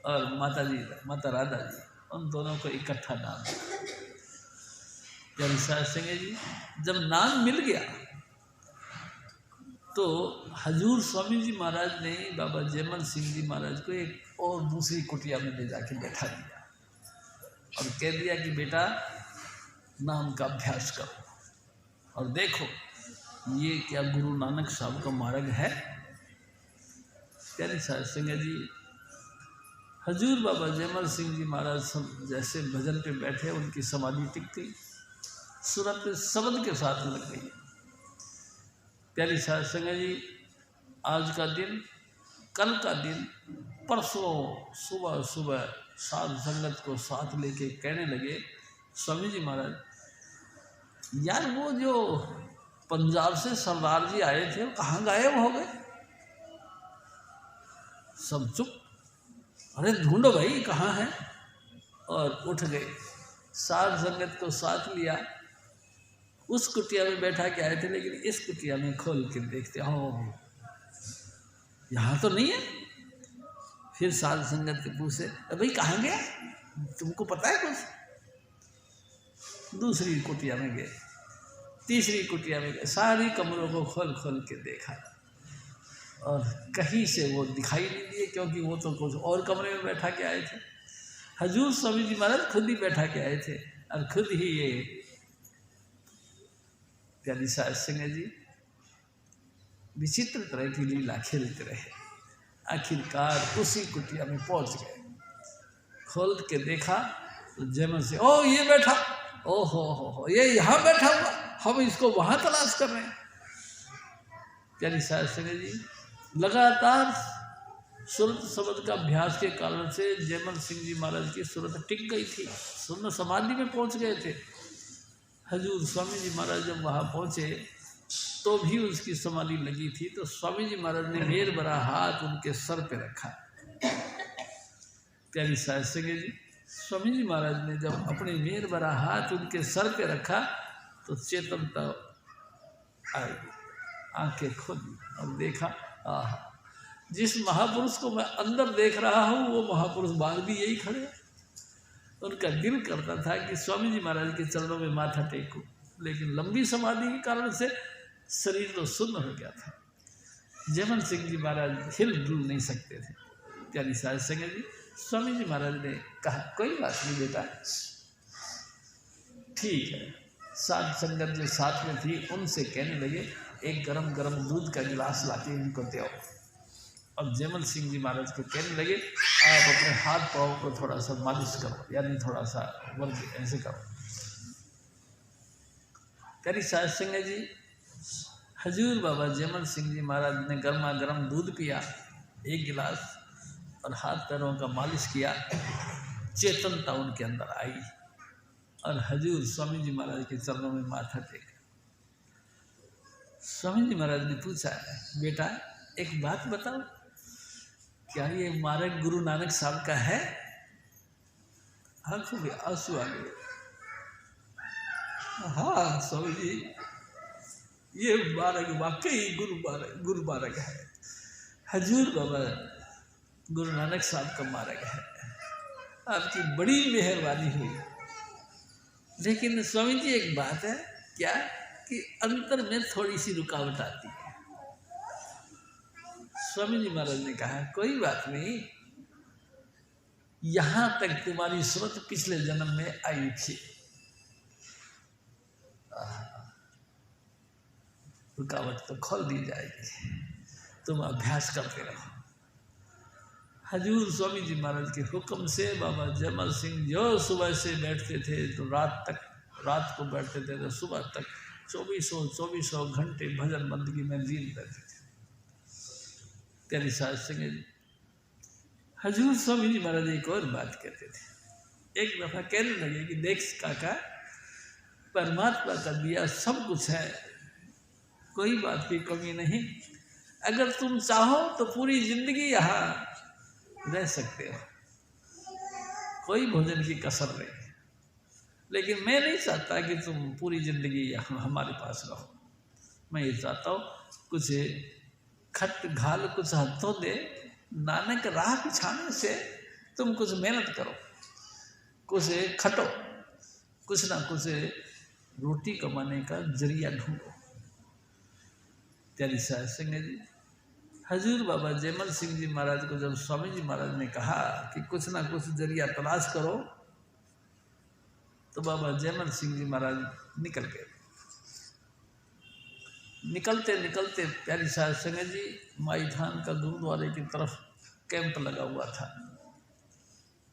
और माता राधा जी, उन दोनों को इकट्ठा नाम मिला। यानी साध सिंह जी जब नाम मिल गया तो हजूर स्वामी जी महाराज ने बाबा जयमल सिंह जी महाराज को एक और दूसरी कुटिया में ले जाके बैठा दिया और कह दिया कि बेटा नाम का अभ्यास करो और देखो ये क्या गुरु नानक साहब का मार्ग है। प्यारे साध सिंह जी हजूर बाबा जयमल सिंह जी महाराज जैसे भजन पे बैठे उनकी समाधि टिक गई, सूरत शब्द के साथ लग गई। प्यारी साध सिंह जी आज का दिन, कल का दिन, परसों सुबह सुबह साध संगत को साथ लेके कहने लगे, स्वामी जी महाराज यार वो जो पंजाब से सरदार जी आए थे वो कहाँ गायब हो गए? सब चुप, अरे ढूंढो भाई कहाँ हैं। और उठ गए, साध संगत को साथ लिया, उस कुटिया में बैठा के आए थे, लेकिन इस कुटिया में खोल के देखते हो यहाँ तो नहीं है। फिर साध संगत के पूछे भाई कहाँ गया, तुमको पता है कुछ? दूसरी कुटिया में गए, तीसरी कुटिया में गए, सारी कमरों को खोल खोल के देखा और कहीं से वो दिखाई नहीं दिए, क्योंकि वो तो कुछ और कमरे में बैठा के आए थे। हजूर स्वामी जी महाराज खुद ही बैठा के आए थे और खुद ही ये प्यारी साध सिंह जी विचित्र तरह की लीला खेलते रहे। आखिरकार उसी कुटिया में पहुंच गए, खोल के देखा तो जयमल से ओ ये बैठा, ओ हो ये यहाँ बैठा हुआ, हम इसको वहाँ तलाश कर रहे हैं। प्यारी साध सिंह जी लगातार सूरत शब्द का अभ्यास के कारण से जयमल सिंह जी महाराज की सूरत टिक गई थी, सुन्न समाधि में पहुँच गए थे। हजूर स्वामी जी महाराज जब वहाँ पहुँचे तो भी उसकी समाधि लगी थी, तो स्वामी जी महाराज ने मेर भरा हाथ उनके सर पे रखा। प्यारी साध सिंह जी स्वामी जी महाराज ने जब अपने मेर भरा हाथ उनके सर पे रखा तो चेतनता आई, आंखें खुली और देखा आह जिस महापुरुष को मैं अंदर देख रहा हूँ वो महापुरुष बाहर भी यही खड़े हैं। उनका दिल करता था कि स्वामी जी महाराज के चरणों में माथा टेकूं, लेकिन लंबी समाधि के कारण से शरीर तो सुन्न हो गया था। जयमल सिंह जी महाराज हिल डुल नहीं सकते थे। प्यारी साध सिंह जी स्वामी जी महाराज ने कहा कोई बात नहीं बेटा, ठीक है। साध संगत जो साथ में थी उनसे कहने लगे एक गरम गरम दूध का गिलास लाके इनको दो, और जयमल सिंह जी महाराज को कहने लगे आप अपने हाथ पाँव को थोड़ा सा मालिश करो, यानी थोड़ा सा वर्ग ऐसे करो। प्यारी साध सिंह जी हजूर बाबा जयमल सिंह जी महाराज ने गर्मा गर्म दूध पिया एक गिलास और हाथ पैरों का मालिश किया। चेतनता उनके अंदर आई और हजूर स्वामी जी महाराज के चरणों में माथा टेका। स्वामी जी महाराज ने पूछा बेटा एक बात बताओ, क्या ये मार्ग गुरु नानक साहब का है? आंखों में आंसू आ गए। हाँ स्वामी जी ये मार्ग वाकई गुरु मार्ग है, हजूर बाबा गुरु नानक साहब का मार्ग है, आपकी बड़ी मेहरबानी हुई। लेकिन स्वामी जी एक बात है क्या कि अंतर में थोड़ी सी रुकावट आती है। स्वामी जी महाराज ने कहा कोई बात नहीं, यहां तक तुम्हारी सूरत पिछले जन्म में आई थी, रुकावट तो खोल दी जाएगी, तुम अभ्यास करते रहो। हजूर स्वामी जी महाराज के हुक्म से बाबा जयमल सिंह जो सुबह से बैठते थे तो रात को बैठते थे तो सुबह तक 2400 घंटे भजन बंदगी में लीन रहते थे। प्यारी साध सिंह जी हजूर स्वामी जी महाराज एक और बात कहते थे। एक दफ़ा कहने लगे कि देख काका, परमात्मा का दिया सब कुछ है, कोई बात की कमी नहीं। अगर तुम चाहो तो पूरी जिंदगी यहाँ रह सकते हो, कोई भोजन की कसर नहीं। लेकिन मैं नहीं चाहता कि तुम पूरी जिंदगी यहाँ हमारे पास रहो। मैं ये चाहता हूँ कुछ खट घाल कुछ हाथों दे, नानक राह बिछाने से तुम कुछ मेहनत करो, कुछ खटो, कुछ ना कुछ रोटी कमाने का जरिया ढूंढो। प्यारी साध संगत जी, हजूर बाबा जयमल सिंह जी महाराज को जब स्वामी जी महाराज ने कहा कि कुछ ना कुछ जरिया तलाश करो, तो बाबा जयमल सिंह जी महाराज निकल गए। निकलते निकलते प्यारी साध संगत जी, माई धाम का गुरुद्वारे की तरफ कैंप लगा हुआ था।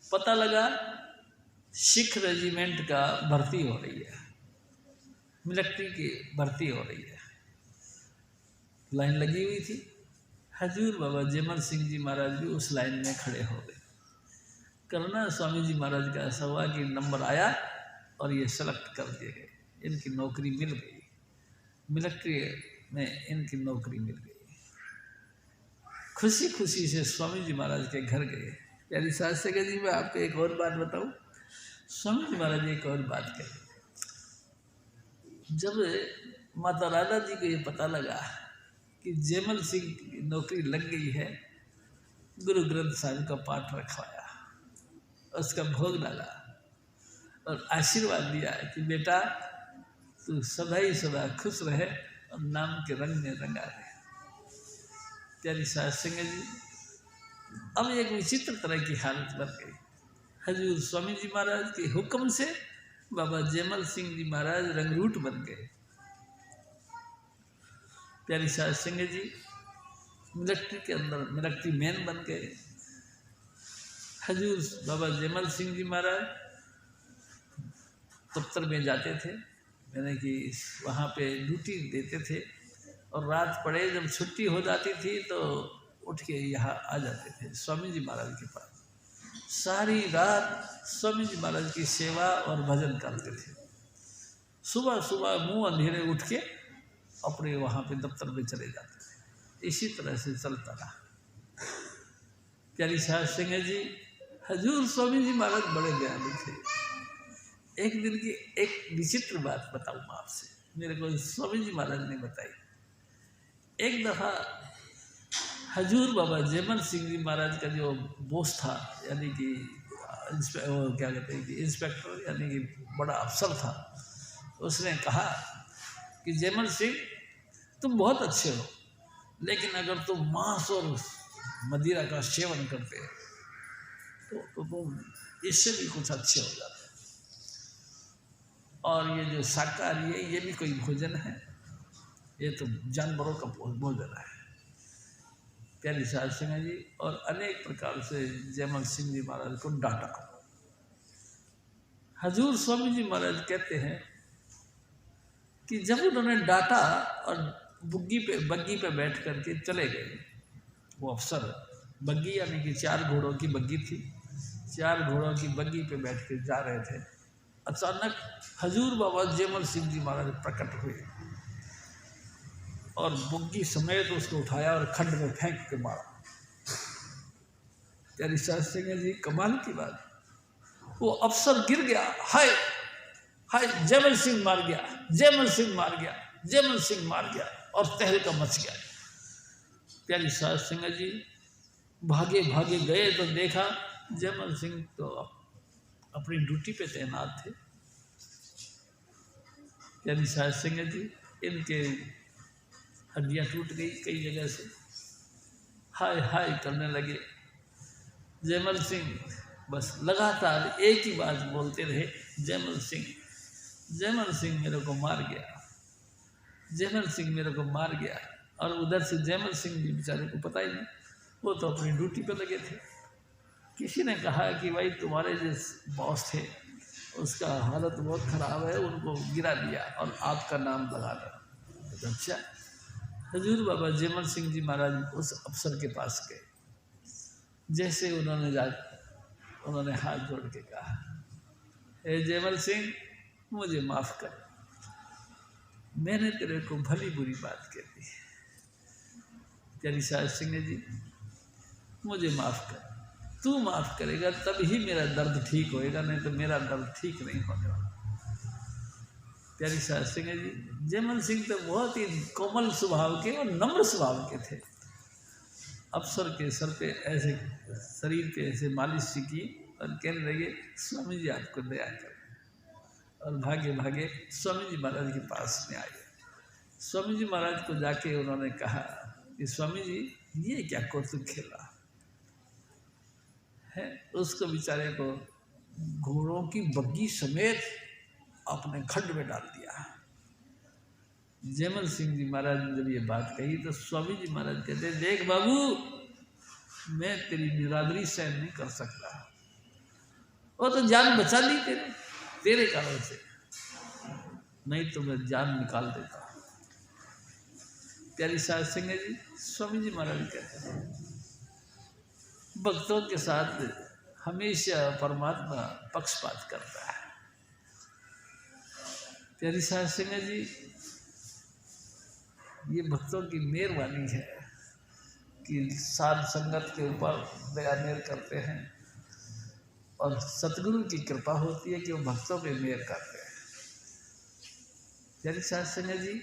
पता लगा सिख रेजिमेंट का भर्ती हो रही है, मिलिट्री की भर्ती हो रही है। लाइन लगी हुई थी। हजूर बाबा जयमल सिंह जी महाराज भी उस लाइन में खड़े हो गए। करना स्वामी जी महाराज का ऐसा हुआ कि नंबर आया और ये सेलेक्ट कर दिए गए, इनकी नौकरी मिल गई, मिलिट्री में इनकी नौकरी मिल गई। खुशी खुशी से स्वामी जी महाराज के घर गए। प्यारी साध संगत जी, मैं आपको एक और बात बताऊं। स्वामी जी महाराज एक और बात कही। जब माता राधा जी को ये पता लगा कि जयमल सिंह की नौकरी लग गई है, गुरु ग्रंथ साहिब का पाठ रखवाया, उसका भोग डाला और आशीर्वाद दिया कि बेटा तू सदा ही सदा खुश रहे और नाम के रंग में रंगा रहे। प्यारी साध संगत जी, अब एक विचित्र तरह की हालत बन गई। हजूर स्वामी जी महाराज के हुक्म से बाबा जयमल सिंह जी महाराज रंगरूट बन गए। प्यारी साध संगत जी, मिलिट्री के अंदर मिलिट्री मैन बन गए। हजूर बाबा जयमल सिंह जी महाराज दफ्तर में जाते थे, यानी कि वहाँ पे ड्यूटी देते थे, और रात पड़े जब छुट्टी हो जाती थी तो उठ के यहाँ आ जाते थे स्वामी जी महाराज के पास। सारी रात स्वामी जी महाराज की सेवा और भजन करते थे। सुबह सुबह मुंह अंधेरे उठ के अपने वहाँ पे दफ्तर में चले जाते थे। इसी तरह से चलता रहा। प्यारी साध संगत जी, हजूर स्वामी जी महाराज बड़े दयालु थे। एक दिन की एक विचित्र बात बताऊँ आपसे, मेरे को स्वामी जी महाराज ने बताई। एक दफ़ा हजूर बाबा जयमल सिंह जी महाराज का जो बॉस था, यानी कि क्या कहते हैं कि इंस्पेक्टर, यानी कि बड़ा अफसर था, उसने कहा कि जयमल सिंह तुम बहुत अच्छे हो, लेकिन अगर तुम मांस और मदिरा का सेवन करते तो तुम इससे भी कुछ अच्छे हो जाते। और ये जो शाकाहारी है ये भी कोई भोजन है, ये तो जानवरों का भोजन है। प्यारी साध संगत जी, और अनेक प्रकार से जयमल सिंह जी महाराज को डांटा। हजूर स्वामी जी महाराज कहते हैं कि जब उन्होंने डांटा और बग्गी पे बैठ करके चले गए, वो अफसर, बग्गी यानी कि 4 घोड़ों की बग्गी थी, 4 घोड़ों की बग्गी पे बैठ के जा रहे थे। अचानक हजूर बाबा जयमल सिंह जी महाराज प्रकट हुए और बुग्गी समेत उसको उठाया और खड्ड में फेंक के मारा। प्यारी साध संगत जी, कमाल की बात, वो अफसर गिर गया, हाय हाय जयमल सिंह मार गया, जयमल सिंह मार गया, जयमल सिंह मार गया, और तहलका मच गया। प्यारी साध संगत जी, भागे भागे गए तो देखा जयमल सिंह तो अपनी ड्यूटी पे तैनात थे। प्यारी साध संगत जी, इनके हड्डियाँ टूट गई कई जगह से, हाय हाय करने लगे। जयमल सिंह बस लगातार एक ही बात बोलते रहे, जयमल सिंह, जयमल सिंह मेरे को मार गया, जयमल सिंह मेरे को मार गया। और उधर से जयमल सिंह जी बेचारे को पता ही नहीं, वो तो अपनी ड्यूटी पे लगे थे। किसी ने कहा कि भाई तुम्हारे जिस बॉस थे उसका हालत बहुत ख़राब है, उनको गिरा दिया और आपका नाम लगा दिया। तो अच्छा, हजूर बाबा जयमल सिंह जी महाराज उस अफसर के पास गए जैसे उन्होंने हाथ जोड़ के कहा, हे जयमल सिंह, मुझे माफ कर, मैंने तेरे को भली बुरी बात कह दी। प्यारी साहब सिंह जी, मुझे माफ कर, तू माफ करेगा तब ही मेरा दर्द ठीक होएगा, नहीं तो मेरा दर्द ठीक नहीं होने वाला। प्यारी साहब सिंह जी, जयमल सिंह तो बहुत ही कोमल स्वभाव के और नम्र स्वभाव के थे। अफसर के सर पे ऐसे, शरीर पे ऐसे मालिश सी की और कहने लगे, स्वामी जी आपको दया करें। और भागे भागे स्वामी जी महाराज के पास में आए। स्वामी जी महाराज को जाके उन्होंने कहा कि स्वामी जी, ये क्या कौतुक खेला है। उसको बेचारे को घोड़ों की बग्गी समेत अपने खड्ड में डाल दिया। जयमल सिंह जी महाराज ने जब ये बात कही तो स्वामी जी महाराज कहते, देख बाबू, मैं तेरी निरादरी सहन नहीं कर सकता, वो तो जान बचा ली तेरे कारण से, नहीं तो मैं जान निकाल देता। प्यारी साहब सिंह जी, स्वामी जी महाराज कहते हैं, भक्तों के साथ हमेशा परमात्मा पक्षपात करता है। प्यारी साहब सिंह जी, ये भक्तों की मेहरबानी है कि साध संगत के ऊपर दया मेहर करते हैं, और सतगुरु की कृपा होती है कि वो भक्तों पे मेहर करते हैं। प्यारी साहब सिंह जी,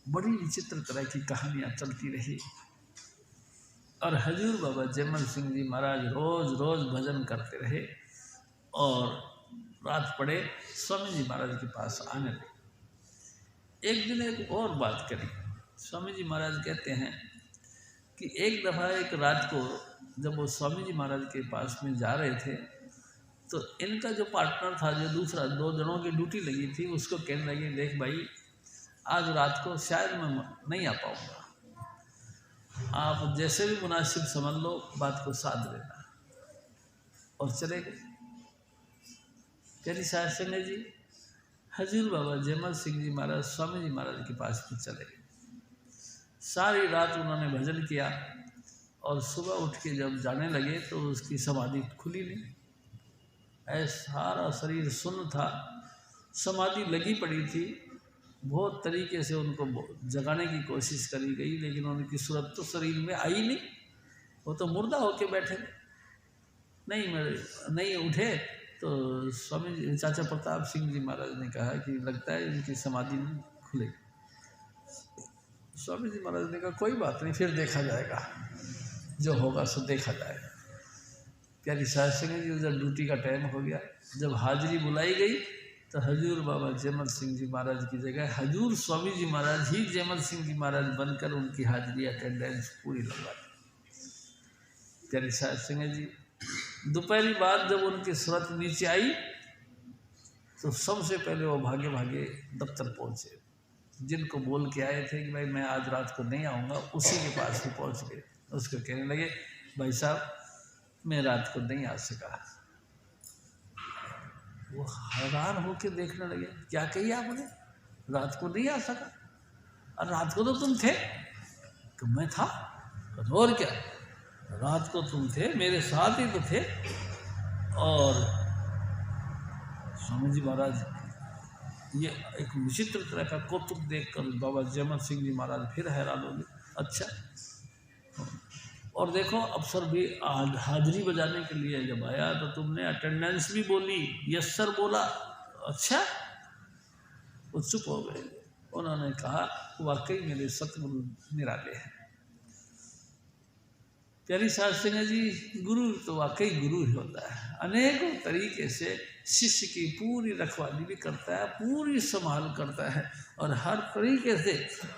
बड़ी विचित्र तरह की कहानियाँ चलती रही, और हजूर बाबा जयमल सिंह जी महाराज रोज़ रोज़ भजन करते रहे, और रात पड़े स्वामी जी महाराज के पास आने लगे। एक दिन एक और बात करी। स्वामी जी महाराज कहते हैं कि एक दफ़ा एक रात को जब वो स्वामी जी महाराज के पास में जा रहे थे, तो इनका जो पार्टनर था, जो दूसरा 2 जनों की ड्यूटी लगी थी, उसको कहने लगे, देख भाई, आज रात को शायद मैं नहीं आ पाऊँगा, आप जैसे भी मुनासिब समझ लो, बात को साध लेना। और चले गए। प्यारी साहब सिंह जी, हजूर बाबा जयमल सिंह जी महाराज स्वामी जी महाराज के पास में चले गए। सारी रात उन्होंने भजन किया, और सुबह उठ के जब जाने लगे तो उसकी समाधि खुली नहीं। ऐसा सारा शरीर सुन्न था, समाधि लगी पड़ी थी। बहुत तरीके से उनको जगाने की कोशिश करी गई, लेकिन उनकी सूरत तो शरीर में आई नहीं, वो तो मुर्दा होके बैठे। नहीं उठे तो स्वामी चाचा प्रताप सिंह जी महाराज ने कहा कि लगता है इनकी समाधि नहीं खुलेगी। स्वामी जी महाराज ने कहा, कोई बात नहीं, फिर देखा जाएगा, जो होगा सो देखा जाएगा। प्यारी साहब सिंह जी, जब ड्यूटी का टाइम हो गया, जब हाजिरी बुलाई गई, तो हजूर बाबा जयमल सिंह जी महाराज की जगह हजूर स्वामी जी महाराज ही जयमल सिंह जी महाराज बनकर उनकी हाजिरी अटेंडेंस पूरी लगवा दी। प्यारी साहब सिंह जी, दोपहरी बाद जब उनकी सूरत नीचे आई तो सबसे पहले वो भागे भागे दफ्तर पहुँचे। जिनको बोल के आए थे कि भाई मैं आज रात को नहीं आऊँगा, उसी के पास ही पहुँच गए। उसको कहने लगे, भाई साहब, मैं रात को नहीं आ सका। वो हैरान होकर देखने लगे, क्या कही आपने, रात को नहीं आ सका? और रात को तो तुम थे। कि मैं था, और क्या, रात को तुम थे, मेरे साथ ही तो थे। और स्वामी जी महाराज ये एक विचित्र तरह का कौतुक देखकर बाबा जयमल सिंह जी महाराज फिर हैरान हो गए। अच्छा, और देखो, अफसर भी हाजिरी बजाने के लिए जब आया तो तुमने अटेंडेंस भी बोली, यस सर बोला। अच्छा, वो चुप हो गए। उन्होंने कहा, वाकई मेरे सतगुरु निराले हैं। प्यारी साहब सिंह जी, गुरु तो वाकई गुरु ही होता है। अनेकों तरीके से शिष्य की पूरी रखवाली भी करता है, पूरी संभाल करता है, और हर तरीके से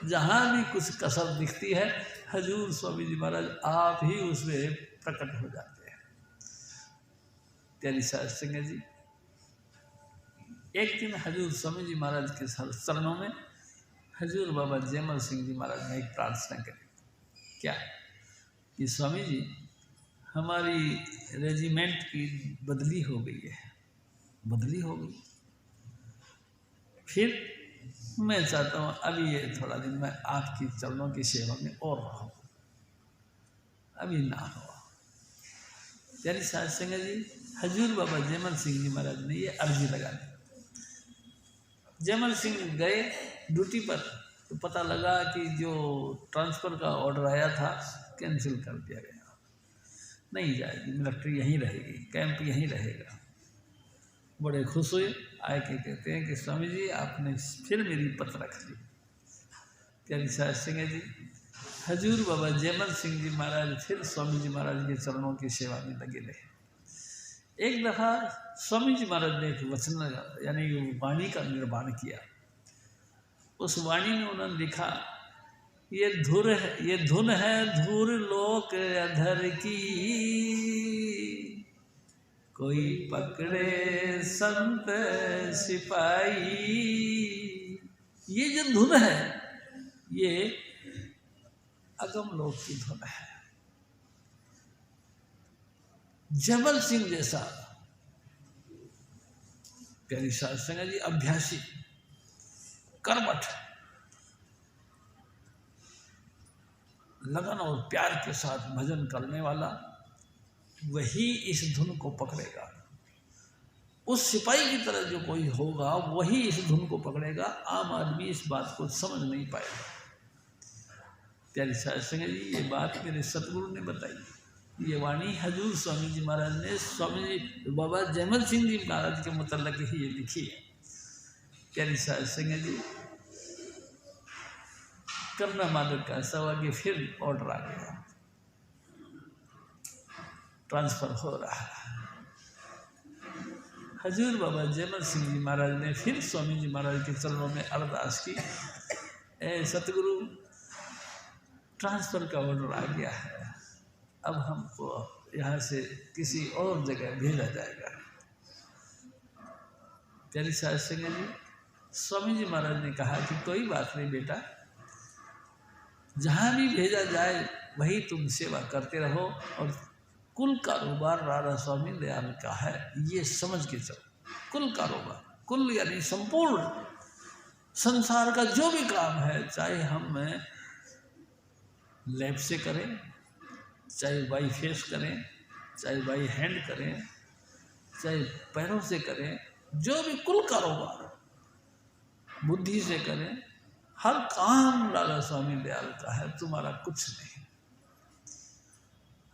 जहाँ भी कुछ कसर दिखती है, हजूर स्वामी जी महाराज आप ही उसमें प्रकट हो जाते हैं। प्यारी साहब सिंह जी, एक दिन हजूर स्वामी जी महाराज के चरणों में हजूर बाबा जयमल सिंह जी महाराज ने एक प्रार्थना करी। क्या कि स्वामी जी, हमारी रेजिमेंट की बदली हो गई है, बदली हो गई। फिर मैं चाहता हूँ अभी ये थोड़ा दिन मैं आपकी चरणों की सेवा में और रहूँ, अभी ना हो। प्यारी साध संगत जी, हजूर बाबा जयमल सिंह जी महाराज ने ये अर्जी लगा दी। जयमल सिंह गए ड्यूटी पर तो पता लगा कि जो ट्रांसफ़र का ऑर्डर आया था कैंसिल कर दिया गया, नहीं जाएगी, मिलिट्री यहीं रहेगी, कैंप यहीं रहेगा। बड़े खुश हुए, आए के कहते हैं कि स्वामी जी आपने फिर मेरी पत रख ली। प्यारी साध संगत जी, हजूर बाबा जयमल सिंह जी महाराज फिर स्वामी जी महाराज के चरणों की सेवा में लगे रहे। एक दफ़ा स्वामी जी महाराज ने एक वचन यानी वाणी का निर्माण किया। उस वाणी में उन्होंने लिखा, ये धुन है धूर लोक अधर की, कोई पकड़े संत सिपाही। ये जो धुन है ये अगम लोक की धुन है। जयमल सिंह जैसा प्यारी साध संगत जी अभ्यासी, कर्मठ, लगन और प्यार के साथ भजन करने वाला वही इस धुन को पकड़ेगा। उस सिपाही की तरह जो कोई होगा वही इस धुन को पकड़ेगा। आम आदमी इस बात को समझ नहीं पाएगा। प्यारी साध संगत जी, ये बात मेरे सतगुरु ने बताई। ये वाणी हजूर स्वामी जी महाराज ने स्वामी जी बाबा जयमल सिंह जी महाराज के मुतल्लिक़ ही ये लिखी है। प्यारी साध संगत जी, करना मालिक का सवा कि फिर ऑर्डर आ गया, ट्रांसफ़र हो रहा है। हजूर बाबा जयमल सिंह जी महाराज ने फिर स्वामी जी महाराज के चरणों में अरदास की, ए सतगुरु ट्रांसफ़र का ऑर्डर आ गया है, अब हमको यहाँ से किसी और जगह भेजा जाएगा। प्यारी साध संगत जी, स्वामी जी महाराज ने कहा कि कोई बात नहीं बेटा, जहाँ भी भेजा जाए वही तुम सेवा करते रहो और कुल कारोबार राधा स्वामी दयाल का है, ये समझ के चलो। कुल कारोबार, कुल यानी संपूर्ण संसार का जो भी काम है, चाहे हम लैब से करें, चाहे बाई फेस करें, चाहे बाई हैंड करें, चाहे पैरों से करें, जो भी कुल कारोबार बुद्धि से करें, हर काम राधा स्वामी दयाल का है, तुम्हारा कुछ नहीं।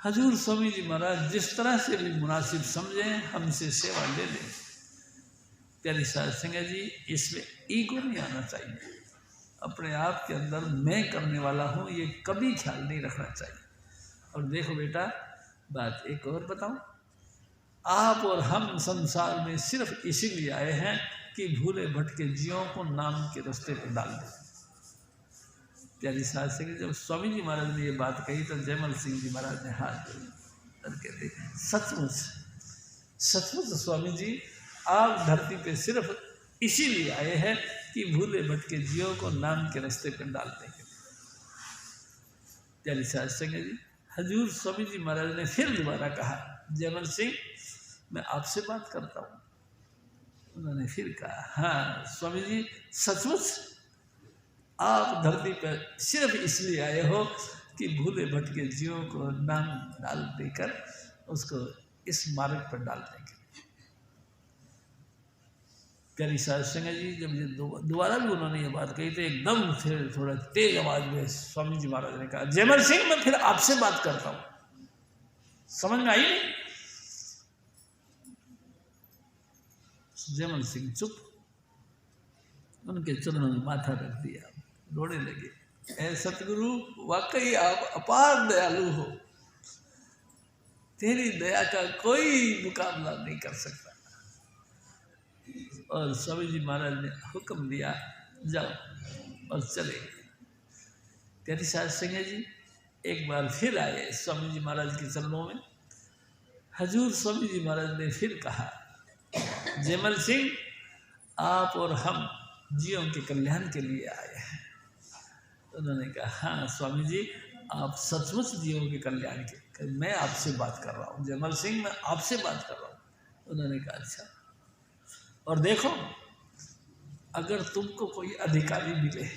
हजूर स्वामी जी महाराज जिस तरह से भी मुनासिब समझें हमसे सेवा ले लें। प्यारी साध संगत जी, इसमें ईगो नहीं आना चाहिए। अपने आप के अंदर मैं करने वाला हूँ ये कभी ख्याल नहीं रखना चाहिए। और देखो बेटा, बात एक और बताऊं, आप और हम संसार में सिर्फ इसीलिए आए हैं कि भूले भटके जीवों को नाम के रास्ते पर डाल दें। प्यारी साध संगत, जब स्वामी जी महाराज ने ये बात कही तो जयमल सिंह जी महाराज ने हाथ जोड़े और कहते, सचमुच सचमुच स्वामी जी, आप धरती पे सिर्फ इसीलिए आए हैं कि भूले भटके जीवों को नाम के रास्ते पर डाल देंगे। प्यारी साध संगत जी, हजूर स्वामी जी महाराज ने फिर दोबारा कहा, जयमल सिंह मैं आपसे बात करता हूँ। उन्होंने फिर कहा, हाँ स्वामी जी, सचमुच आप धरती पर सिर्फ इसलिए आए हो कि भूले भटके जीवों को नाम डाल देकर उसको इस मार्ग पर डाल देंगे। प्यारी साध संगत जी, जब ये दोबारा भी उन्होंने ये बात कही तो एकदम फिर थोड़ा तेज आवाज में स्वामी जी महाराज ने कहा, जयमल सिंह मैं फिर आपसे बात करता हूँ। समझ में आई नहीं? जयमल सिंह चुप, उनके चरणों में माथा रख दिया, रोने लगे। ऐ सतगुरु, वाकई आप अपार दयालु हो, तेरी दया का कोई मुकाबला नहीं कर सकता। और स्वामी जी महाराज ने हुक्म दिया, जाओ, और चले गए। प्यारी साध संगत जी, एक बार फिर आए स्वामी जी महाराज के चरणों में। हजूर स्वामी जी महाराज ने फिर कहा, जयमल सिंह आप और हम जीवों के कल्याण के लिए आए हैं। उन्होंने कहा, हाँ स्वामी जी, आप सचमुच जीवों के कल्याण के, मैं आपसे बात कर रहा हूँ जयमल सिंह, मैं आपसे बात कर रहा हूँ। उन्होंने कहा, अच्छा, और देखो अगर तुमको कोई अधिकारी मिले,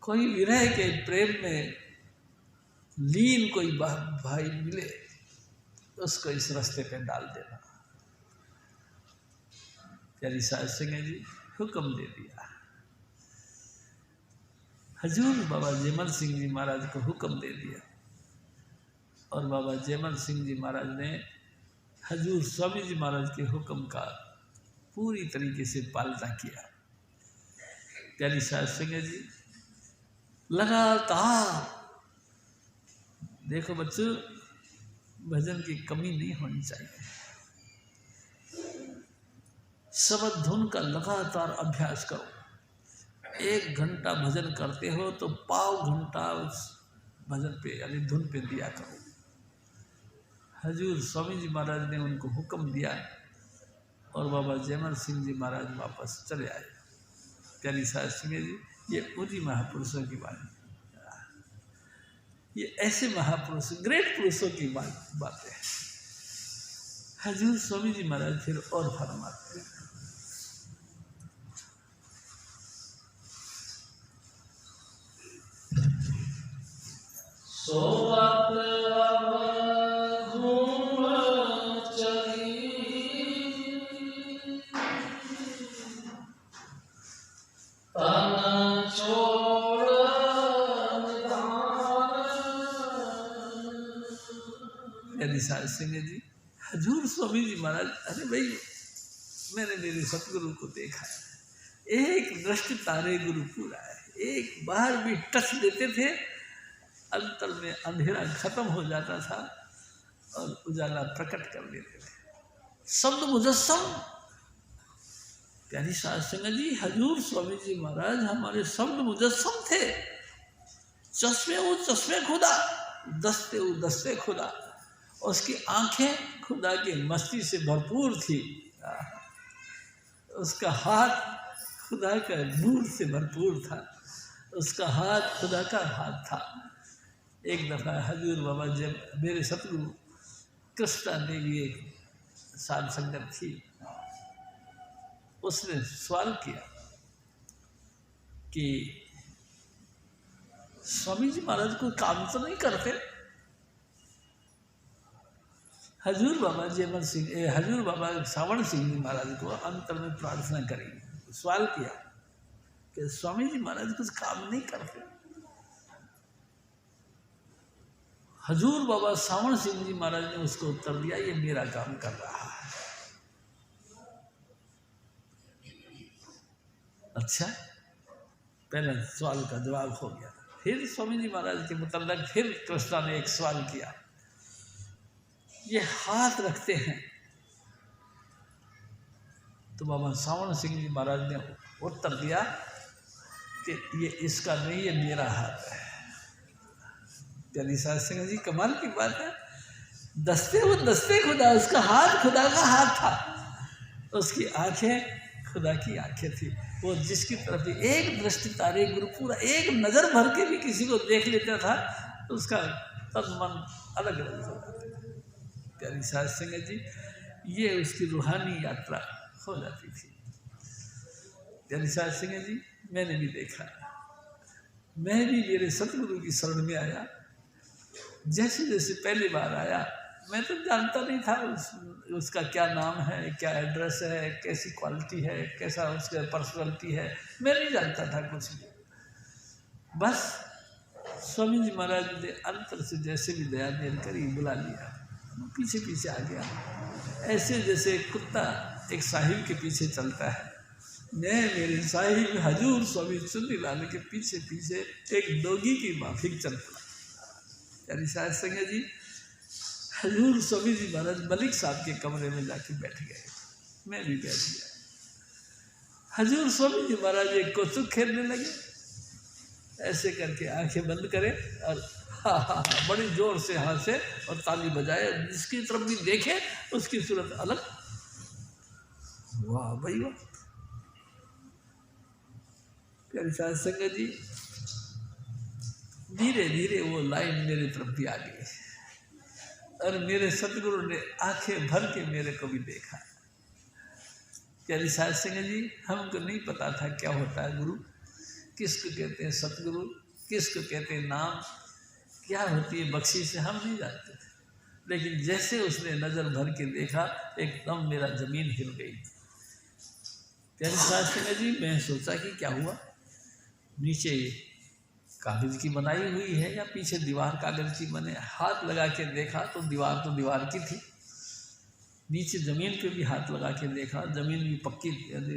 कोई विरह के प्रेम में लीन कोई भाई मिले उसको इस रास्ते पे डाल देना। प्यारी साध संगत जी हुक्म दे दिया। हजूर बाबा जयमल सिंह जी महाराज को हुक्म दे दिया और बाबा जयमल सिंह जी महाराज ने हजूर स्वामी जी महाराज के हुक्म का पूरी तरीके से पालना किया। प्यारी साध संगत जी लगातार, देखो बच्चों, भजन की कमी नहीं होनी चाहिए। शब्द धुन का लगातार अभ्यास करो। 1 घंटा भजन करते हो तो पाव घंटा उस भजन पे यानी धुन पे दिया करो। हजूर स्वामी जी महाराज ने उनको हुक्म दिया और बाबा जयमल सिंह जी महाराज वापस चले आए। प्यारी साध संगत जी ये उन्हीं महापुरुषों की बात है, ये ऐसे महापुरुष ग्रेट पुरुषों की बातें हैं। हजूर स्वामी जी महाराज फिर और फरमाते हैं, साध संगत जी हजूर स्वामी जी महाराज, अरे भाई मैंने मेरे सतगुरु को देखा है, एक दृष्टि तारे गुरु पूरा है, एक बार भी टच देते थे अंतर में अंधेरा खत्म हो जाता था और उजाला प्रकट कर देते थे। शब्द मुजस्सम। प्यारी साध संगत जी हजूर स्वामी जी महाराज हमारे शब्द मुजस्सम थे। चश्मे वो चश्मे खुदा, दस्ते वो दस्ते खुदा। उसकी आंखें खुदा की मस्ती से भरपूर थी, उसका हाथ खुदा का नूर से भरपूर था, उसका हाथ खुदा का हाथ था। एक दफ़ा हजूर बाबा जब मेरे सतगुरु कृष्णा देवी एक साध संगत थी, उसने सवाल किया कि स्वामी जी महाराज कोई काम तो नहीं करते? हजूर बाबा जयमल सिंह हजूर बाबा सावण सिंह जी महाराज को अंतर में प्रार्थना करी, सवाल किया कि स्वामी जी महाराज कुछ काम नहीं करते? हजूर बाबा सावण सिंह जी महाराज ने उसको उत्तर दिया, ये मेरा काम कर रहा है। अच्छा, पहले सवाल का जवाब हो गया। फिर स्वामी जी महाराज के मुतल्लक फिर कृष्णा ने एक सवाल किया, ये हाथ रखते हैं, तो बाबा सावण सिंह जी महाराज ने उत्तर दिया कि ये इसका नहीं, ये मेरा हाथ है। प्यारी साध संगत जी कमाल की बात है, दस्ते वो दस्ते खुदा, उसका हाथ खुदा का हाथ था, उसकी आंखें खुदा की आंखें थी। वो जिसकी तरफ भी एक दृष्टि तारे गुरु पूरा, एक नज़र भर के भी किसी को देख लेता था तो उसका तन मन अलग अलग हो जाता था। प्यारी साध संगत जी ये उसकी रूहानी यात्रा हो जाती थी। प्यारी साध संगत जी मैंने भी देखा, मैं भी मेरे सतगुरु की शरण में आया। जैसे जैसे पहली बार आया, मैं तो जानता नहीं था उसका क्या नाम है, क्या एड्रेस है, कैसी क्वालिटी है, कैसा उसका पर्सनालिटी है, मैं नहीं जानता था कुछ भी। बस स्वामी जी महाराज ने अंतर से जैसे भी दया मेल करी, बुला लिया, पीछे पीछे आ गया। ऐसे जैसे कुत्ता एक साहिब के पीछे चलता है, मैं मेरे साहिब हजूर स्वामी चुन्नी लाल के पीछे पीछे एक डोगी की माफिक चल पड़ा। यानी साध संगत जी हजूर स्वामी जी महाराज मलिक साहब के कमरे में जाके बैठ गए, मैं भी बैठ गया। हजूर स्वामी जी महाराज एक कोचुक खेलने लगे, ऐसे करके आंखें बंद करें और हा हा हा बड़ी जोर से हंसे और ताली बजाए, जिसकी तरफ भी देखे उसकी सूरत अलग। वाह भाई वाह। प्यारी साध संगत जी धीरे धीरे वो लाइन मेरे तरफ भी आ गई और मेरे सतगुरु ने आंखें भर के मेरे को भी देखा। प्यारी साध संगत जी हमको नहीं पता था क्या होता है गुरु, किसको कहते हैं सतगुरु, किसको कहते हैं नाम, क्या होती है बख्शिश, हम नहीं जानते थे। लेकिन जैसे उसने नज़र भर के देखा एकदम मेरा ज़मीन हिल गई। प्यारी सास सिंह जी, मैं सोचा कि क्या हुआ, नीचे कागज़ की बनाई हुई है या पीछे दीवार कागज़ की बने। हाथ लगा के देखा तो दीवार की थी। नीचे ज़मीन पे भी हाथ लगा के देखा, ज़मीन भी पक्की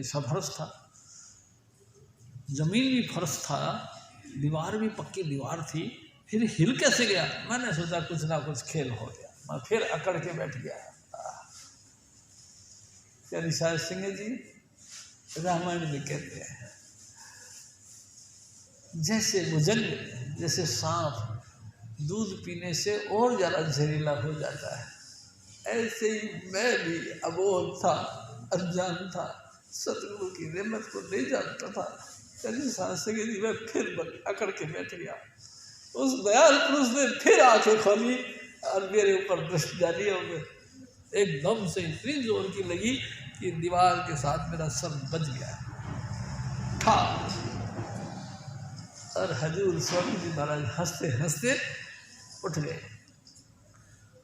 फर्श था, ज़मीन भी फर्श था, दीवार भी पक्की दीवार थी। फिर हिल कैसे गया? मैंने सोचा कुछ ना कुछ खेल हो गया, मैं फिर अकड़ के बैठ गया। प्यारी सास सिंह जी, रामायण में कहते हैं जैसे भुजंग, जैसे सांप दूध पीने से और ज़्यादा जहरीला हो जाता है, ऐसे ही मैं भी अबोध था, अनजान था, सतगुरु की रहमत को नहीं जानता था। प्यारी सास सिंह जी, मैं फिर अकड़ के बैठ गया। उस दयाल पुरुष ने फिर आंखें खोली और मेरे ऊपर दृष्टि डाली और एकदम से इतनी जोर की लगी कि दीवार के साथ मेरा सर बच गया था। और हजूर स्वामी जी महाराज हंसते हंसते उठ गए,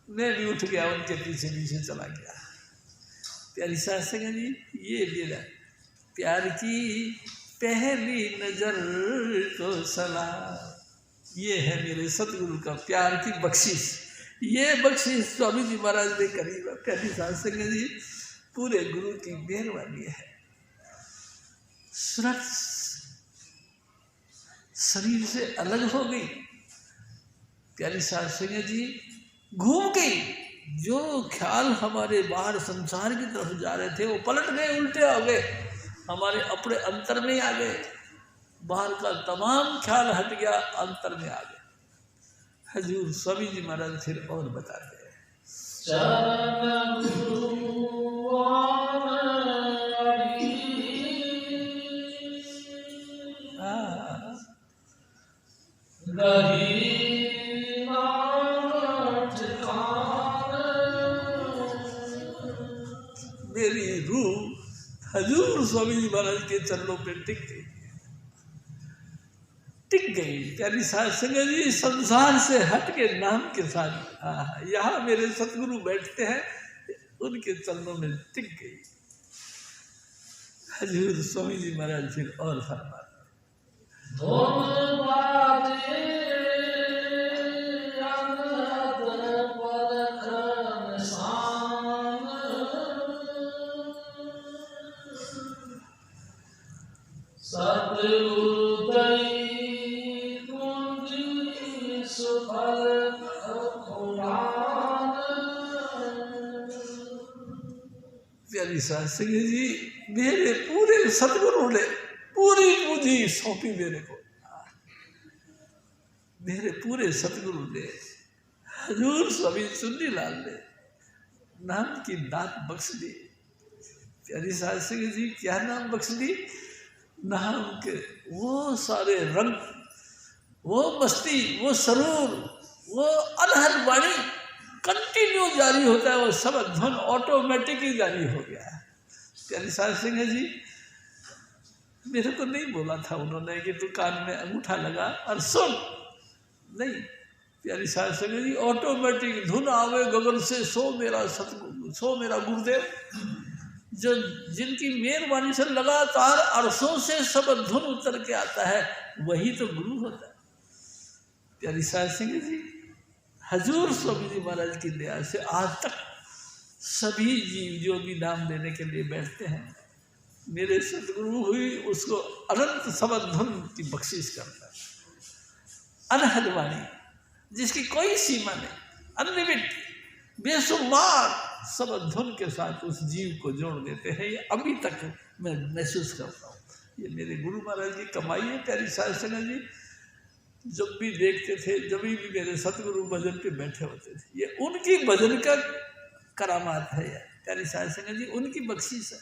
मैं भी उठ गया, उनके पीछे पीछे चला गया। प्यारी सास सिंह जी, ये मेरा प्यार की पहली नजर को सलाम, ये है मेरे सतगुरु का प्यार की बख्शिश। ये बख्शिश स्वामी जी महाराज ने करी। प्यारी सास सिंह जी, पूरे गुरु की मेहरबानी है। सूरत शरीर से अलग हो गई, प्यारी सास सिंह जी घूम गई। जो ख्याल हमारे बाहर संसार की तरफ जा रहे थे वो पलट गए, उल्टे हो गए, हमारे अपने अंतर में आ गए। बाहर का तमाम ख्याल हट गया, अंतर में आ गए। हजूर स्वामी जी महाराज फिर और बताते हैं, मेरी रूह हजूर स्वामी जी महाराज के चरणों पे टिक गई। प्यारी सास सिंह जी, संसार से हट के नाम के साथ यहाँ मेरे सतगुरु बैठते हैं, उनके चरणों में टिक गई। हजूर स्वामी जी महाराज फिर और फरमाते, प्यारी सास सिंह जी, मेरे पूरे सतगुरु ने पूरी पूंजी सौंपी मेरे को। मेरे पूरे सतगुरु ने, हजूर स्वामी चुन्नी लाल ने नाम की दात बख्श दी। प्यारी सास सिंह जी, क्या नाम बख्श दी? नाम के वो सारे रंग, वो मस्ती, वो सरूर, वो अनहद वाणी कंटिन्यू जारी होता है, वो सब धुन ऑटोमेटिकली जारी हो गया है। प्यारी सास सिंह जी, मेरे को नहीं बोला था उन्होंने कि तू कान में अंगूठा लगा और सुन, नहीं। प्यारी सास सिंह जी, ऑटोमेटिक धुन आवे गगन से, सो मेरा सतगुरु, सो मेरा गुरुदेव, जो जिनकी मेहरबानी से लगातार अरसों से सब धुन उतर के आता है, वही तो गुरु होता है। प्यारी सास सिंह जी, हजूर स्वामी जी महाराज की दया से आज तक सभी जीव जो भी नाम लेने के लिए बैठते हैं, मेरे सतगुरु हुई उसको अनंत सबद धुन की बख्शिश करता है। अनहद वाणी, जिसकी कोई सीमा नहीं, अनलिमिट, बेशुमार सबद धुन के साथ उस जीव को जोड़ देते हैं। ये अभी तक मैं महसूस करता हूँ, ये मेरे गुरु महाराज की कमाई है। प्यारी सास सिंह जी, जब भी देखते थे, जब भी मेरे सतगुरु भजन पे बैठे होते थे, ये उनकी भजन का करामात है। प्यारी सास सिंह जी, उनकी बख्शिश है,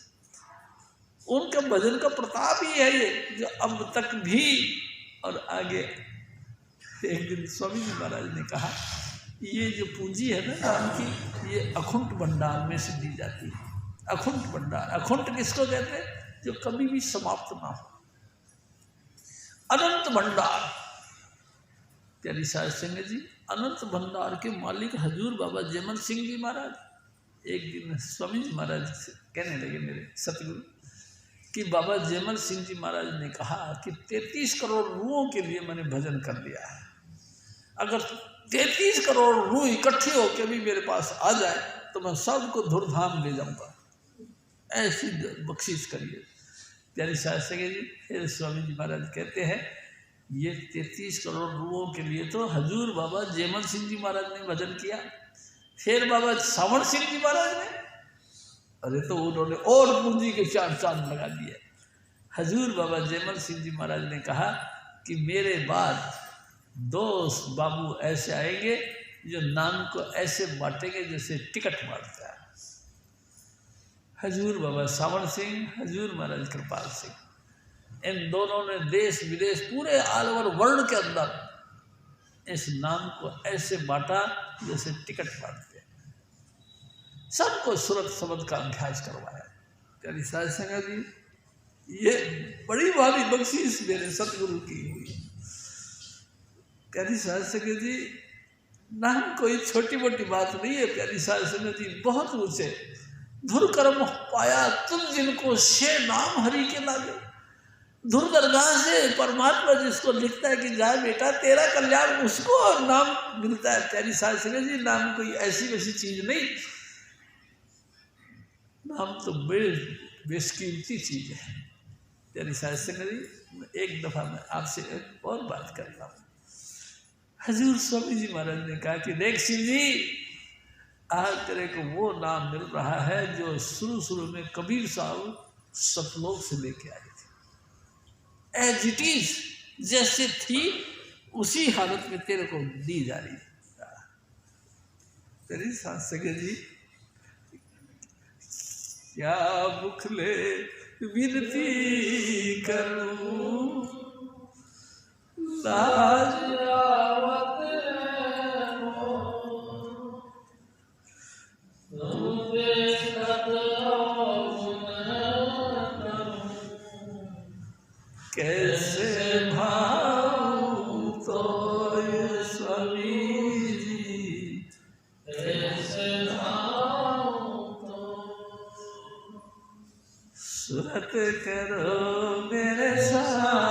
उनका भजन का प्रताप ही है ये, जो अब तक भी और आगे। एक दिन स्वामी जी महाराज ने कहा, ये जो पूंजी है ना नाम की, ये अखुंट भंडार में से दी जाती है। अखुंट भंडार, अखुंट किसको कहते हैं? जो कभी भी समाप्त ना हो। अनंत भंडार, प्यारी साध संगत जी, अनंत भंडार के मालिक हजूर बाबा जयमल सिंह जी महाराज एक दिन स्वामी जी महाराज से कहने लगे, मेरे सतगुरु, कि बाबा जयमल सिंह जी महाराज ने कहा कि 33 करोड़ रूहों के लिए मैंने भजन कर लिया है, अगर 33 करोड़ रूह इकट्ठी होकर भी मेरे पास आ जाए तो मैं सबको धुरधाम ले जाऊंगा, ऐसी बख्शिश करिए। प्यारी साध संगत जी, फिर स्वामी जी महाराज कहते हैं, ये 33 करोड़ रूहों के लिए तो हजूर बाबा जयमल सिंह जी महाराज ने भजन किया, फिर बाबा सावण सिंह जी महाराज ने, अरे तो उन्होंने और पूंजी के 4 चांद लगा दिए। हजूर बाबा जयमल सिंह जी महाराज ने कहा कि मेरे बाद 2 बाबू ऐसे आएंगे जो नाम को ऐसे बांटेंगे जैसे टिकट बांटता है। हजूर बाबा सावण सिंह, हजूर महाराज कृपाल सिंह, इन दोनों ने देश विदेश पूरे ऑल ओवर वर्ल्ड के अंदर इस नाम को ऐसे बांटा जैसे टिकट बांटते हैं, सबको सूरत शब्द का अभ्यास करवाया। प्यारी साध संगत जी, ये बड़ी भारी बख्शीश मेरे सतगुरु की हुई। प्यारी साध संगत जी, नाम कोई छोटी मोटी बात नहीं है। प्यारी साध संगत जी, बहुत ऊंचे धुर कर्म पाया तुम जिनको से नाम हरि के लागे। धुर दरगाह से परमात्मा जिसको लिखता है कि जा बेटा तेरा कल्याण, उसको नाम मिलता है। प्यारी साध संगत जी, नाम कोई ऐसी वैसी चीज नहीं, नाम तो बेशकीमती चीज है। प्यारी साध संगत जी, एक दफा मैं आपसे एक और बात करता हूँ। हजूर स्वामी जी महाराज ने कहा कि देख शिव जी, आज तेरे को वो नाम मिल रहा है जो शुरू में कबीर साहब सतलोक से लेके आए थे, एज इट इज, जैसे थी उसी हालत में तेरे को दी जा रही है। तेरी साध संगत जी, क्या बुखले विनती करूं, लाज कैसे भाऊं तो ये स्वामी जी, कैसे भाऊं तो सूरत करो मेरे साथ,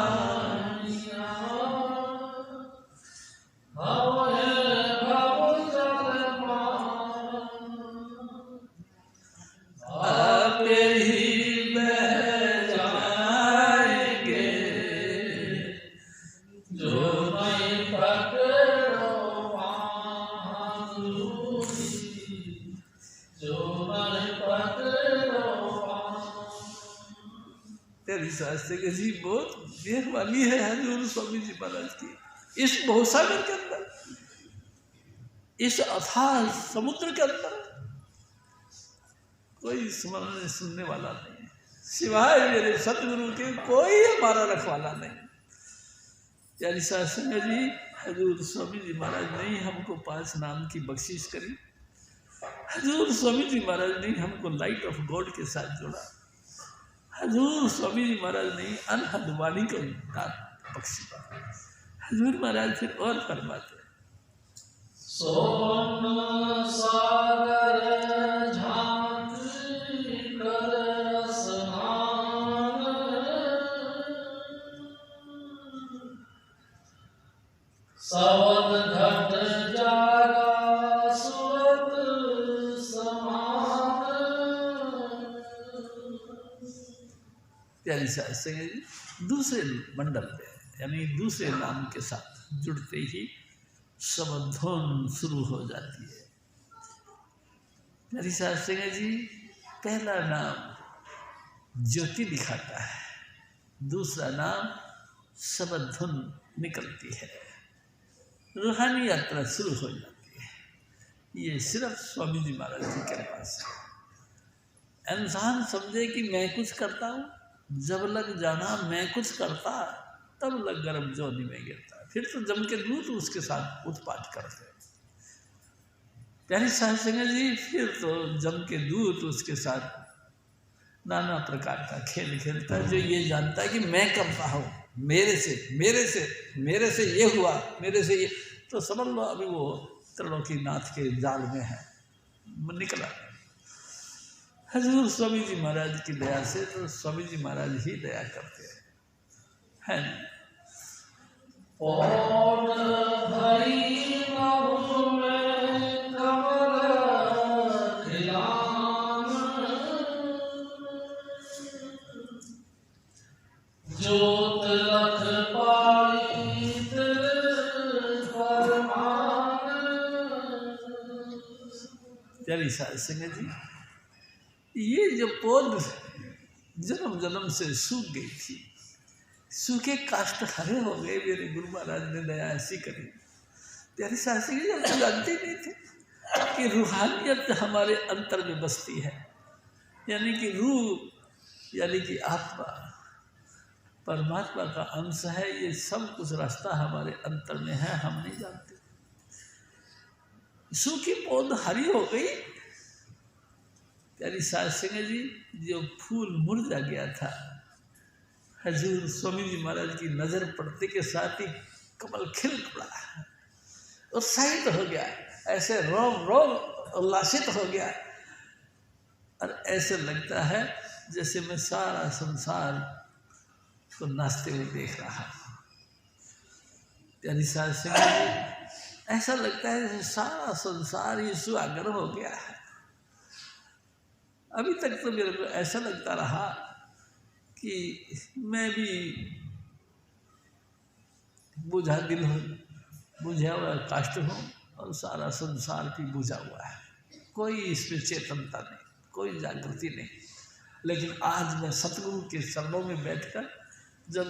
तेरी साध संगत जी बहुत मेहरबानी है हजूर स्वामी जी महाराज की। इस बहुसागर के अंदर, इस अथाह समुद्र के अंदर कोई स्मरण सुनने वाला नहीं है, सिवाय मेरे सतगुरु के कोई हमारा रखवाला नहीं। प्यारी साध संगत जी, हजूर स्वामी जी महाराज ने हमको 5 नाम की बख्शिश करी। हजूर स्वामी जी महाराज ने हमको लाइट ऑफ गॉड के साथ जोड़ा। हजूर स्वामी जी महाराज ने अनहद वाणी को बख्शी। हजूर महाराज फिर और फरमाते हैं, सोन सागर झांकी कर स्नान, सवद घट जागा सूरत समान। प्यारी साध संगत जी, दूसरे मंडल पे यानी दूसरे नाम के साथ जुड़ते ही समधुन शुरू हो जाती है। प्यारी साध संगत जी, पहला नाम ज्योति दिखाता है, दूसरा नाम समधुन निकलती है, रूहानी यात्रा शुरू हो जाती है। ये सिर्फ स्वामी जी महाराज की कृपा से। इंसान समझे कि मैं कुछ करता हूँ, जब लग जाना मैं कुछ करता तब लग गर्भ जोनी में गिरता, फिर तो जम के दूत उसके साथ उत्पात करते। प्यारी साध संगत जी, फिर तो जम के दूत उसके साथ नाना प्रकार का खेल खेलता है, जो ये जानता है कि मैं करता हूँ, मेरे से ये हुआ, मेरे से ये, तो समझ लो अभी वो त्रिलोकीनाथ के जाल में है, निकला। हजूर स्वामी जी महाराज की दया से, तो स्वामी जी महाराज ही दया करते हैं। प्यारी साध संगत जी, ये जो पौध जन्म जन्म से सूख गई थी, सूखे काष्ठ हरे हो गए, मेरे गुरु महाराज ने दया ऐसी करी। प्यारी साध संगत जी, हम तो जानते नहीं थे कि रूहानियत हमारे अंतर में बसती है, यानी कि रूह, यानी कि आत्मा परमात्मा का अंश है। ये सब कुछ रास्ता हमारे अंतर में है, हम नहीं जानते। सूखी पौध हरी हो गई। प्यारी साध संगत जी, जो फूल मुरझा गया था, हजूर स्वामी जी महाराज की नजर पड़ते के साथ ही कमल खिल पड़ा, उत्साहित हो गया, ऐसे रोम रोम उल्लासित हो गया, और ऐसे लगता है जैसे मैं सारा संसार को नाचते हुए देख रहा हूँ। प्यारी साध संगत जी, ऐसा लगता है जैसे सारा संसार ही सुहागन हो गया है। अभी तक तो मेरे को ऐसा लगता रहा कि मैं भी बुझा दिल हूँ, बुझा हुआ काष्ठ हूँ, और सारा संसार भी बुझा हुआ है, कोई इसमें चेतनता नहीं, कोई जागृति नहीं। लेकिन आज मैं सतगुरु के चरणों में बैठकर, जब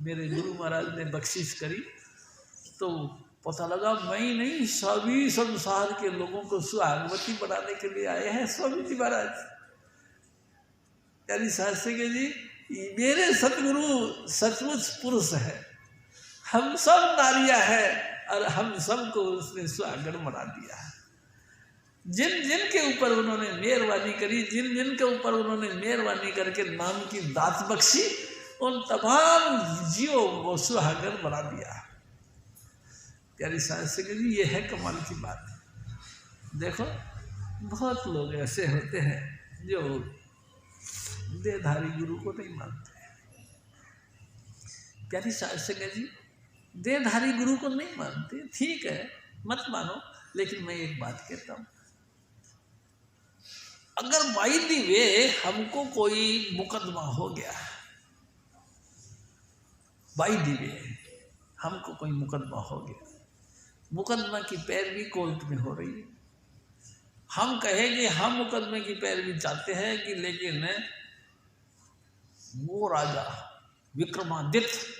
मेरे गुरु महाराज ने बख्शिश करी, तो पता लगा मैं ही नहीं, सभी संसार के लोगों को सुहागवती बनाने के लिए आए हैं स्वामी जी महाराज। प्यारी साध संगत जी, मेरे सतगुरु सचमुच पुरुष है, हम सब नारियां हैं, और हम सबको उसने सुहागन बना दिया है। जिन जिन के ऊपर उन्होंने मेहरबानी करी, जिन जिन के ऊपर उन्होंने मेहरबानी करके नाम की दात बख्शी, उन तमाम जीवों को सुहागन बना दिया। प्यारी साध संगत जी, ये है कमाल की बात। देखो, बहुत लोग ऐसे होते हैं जो देहधारी गुरु को नहीं मानते। प्यारी साध संगत जी, देहधारी गुरु को नहीं मानते, ठीक है, मत मानो, लेकिन मैं एक बात कहता हूं, अगर बाई दी वे हमको कोई मुकदमा हो गया, बाई दी वे हमको कोई मुकदमा हो गया, मुकदमा की पैरवी कोर्ट में हो रही है, हम कहेंगे हम मुकदमे की पैरवी चाहते हैं कि, लेकिन वो राजा विक्रमादित्य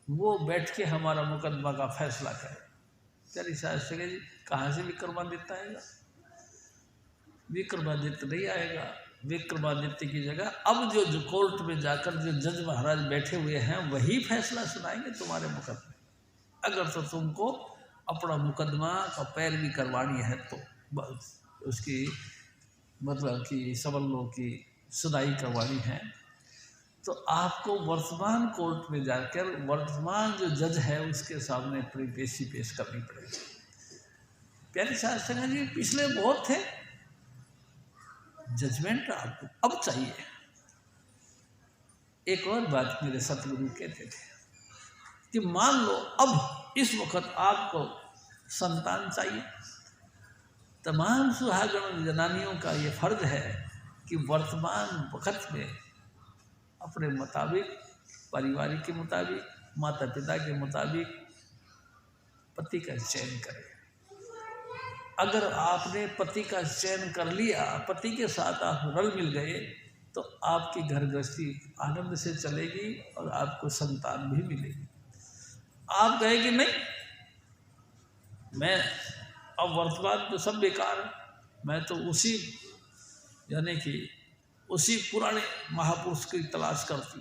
वो बैठ के हमारा मुकदमा का फैसला करे। प्यारी साध संगत जी, कहाँ से विक्रमादित्य आएगा? विक्रमादित्य नहीं आएगा। विक्रमादित्य की जगह अब जो कोर्ट में जाकर जो जज महाराज बैठे हुए हैं, वही फैसला सुनाएंगे तुम्हारे मुकदमे। अगर तो तुमको अपना मुकदमा का पैरवी करवानी है, तो बस उसकी मतलब कि समझ लो कि सुनाई करवानी है, तो आपको वर्तमान कोर्ट में जाकर वर्तमान जो जज है उसके सामने अपनी पेशी पेश करनी पड़ेगी। प्यारी साध संगत जी, पिछले बहुत थे, जजमेंट आपको अब चाहिए। एक और बात मेरे सतगुरु कहते थे कि मान लो अब इस वक्त आपको संतान चाहिए, तमाम सुहागन जनानियों का ये फर्ज है कि वर्तमान वक्त में अपने मुताबिक, पारिवारिक के मुताबिक, माता पिता के मुताबिक पति का चयन करें। अगर आपने पति का चयन कर लिया, पति के साथ आप रल मिल गए, तो आपकी घर गृहस्थी आनंद से चलेगी और आपको संतान भी मिलेगी। आप कहेंगे नहीं, मैं अब वर्तमान तो सब बेकार है, मैं तो उसी यानी कि उसी पुराने महापुरुष की तलाश करती,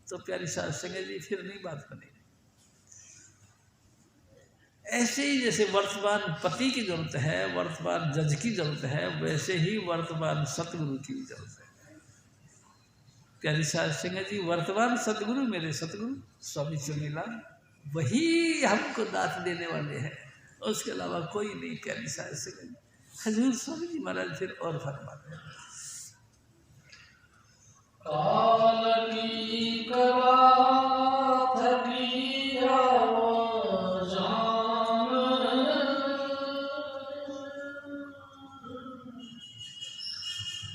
तो प्यारी साध संगत जी फिर नहीं बात बनेगी। ऐसे ही जैसे वर्तमान पति की जरूरत है, वर्तमान जज की जरूरत है, वैसे ही वर्तमान सतगुरु की भी जरूरत है। प्यारी साध संगत जी, वर्तमान सतगुरु मेरे सतगुरु स्वामी चुनीलाल वही हमको दात देने वाले हैं, उसके अलावा कोई नहीं। प्यारी साध संगत जी, हजूर स्वामी जी महाराज फिर और फरमाते हैं, काल की कला थकी जान,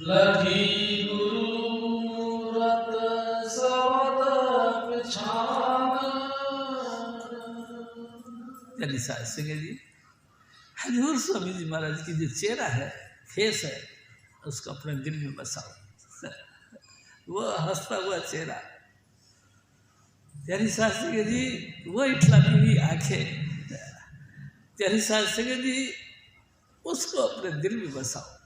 लगी गुरु मूरत सबद पिछान। प्यारी साध संगत जी, हजूर स्वामी जी महाराज की जो चेहरा है, फेस है, उसको अपने दिल में बसाओ। वो हंसता हुआ चेहरा, प्यारी साध संगत जी, वो इठलाती हुई आंखें, प्यारी साध संगत जी, उसको अपने दिल में बसाओ।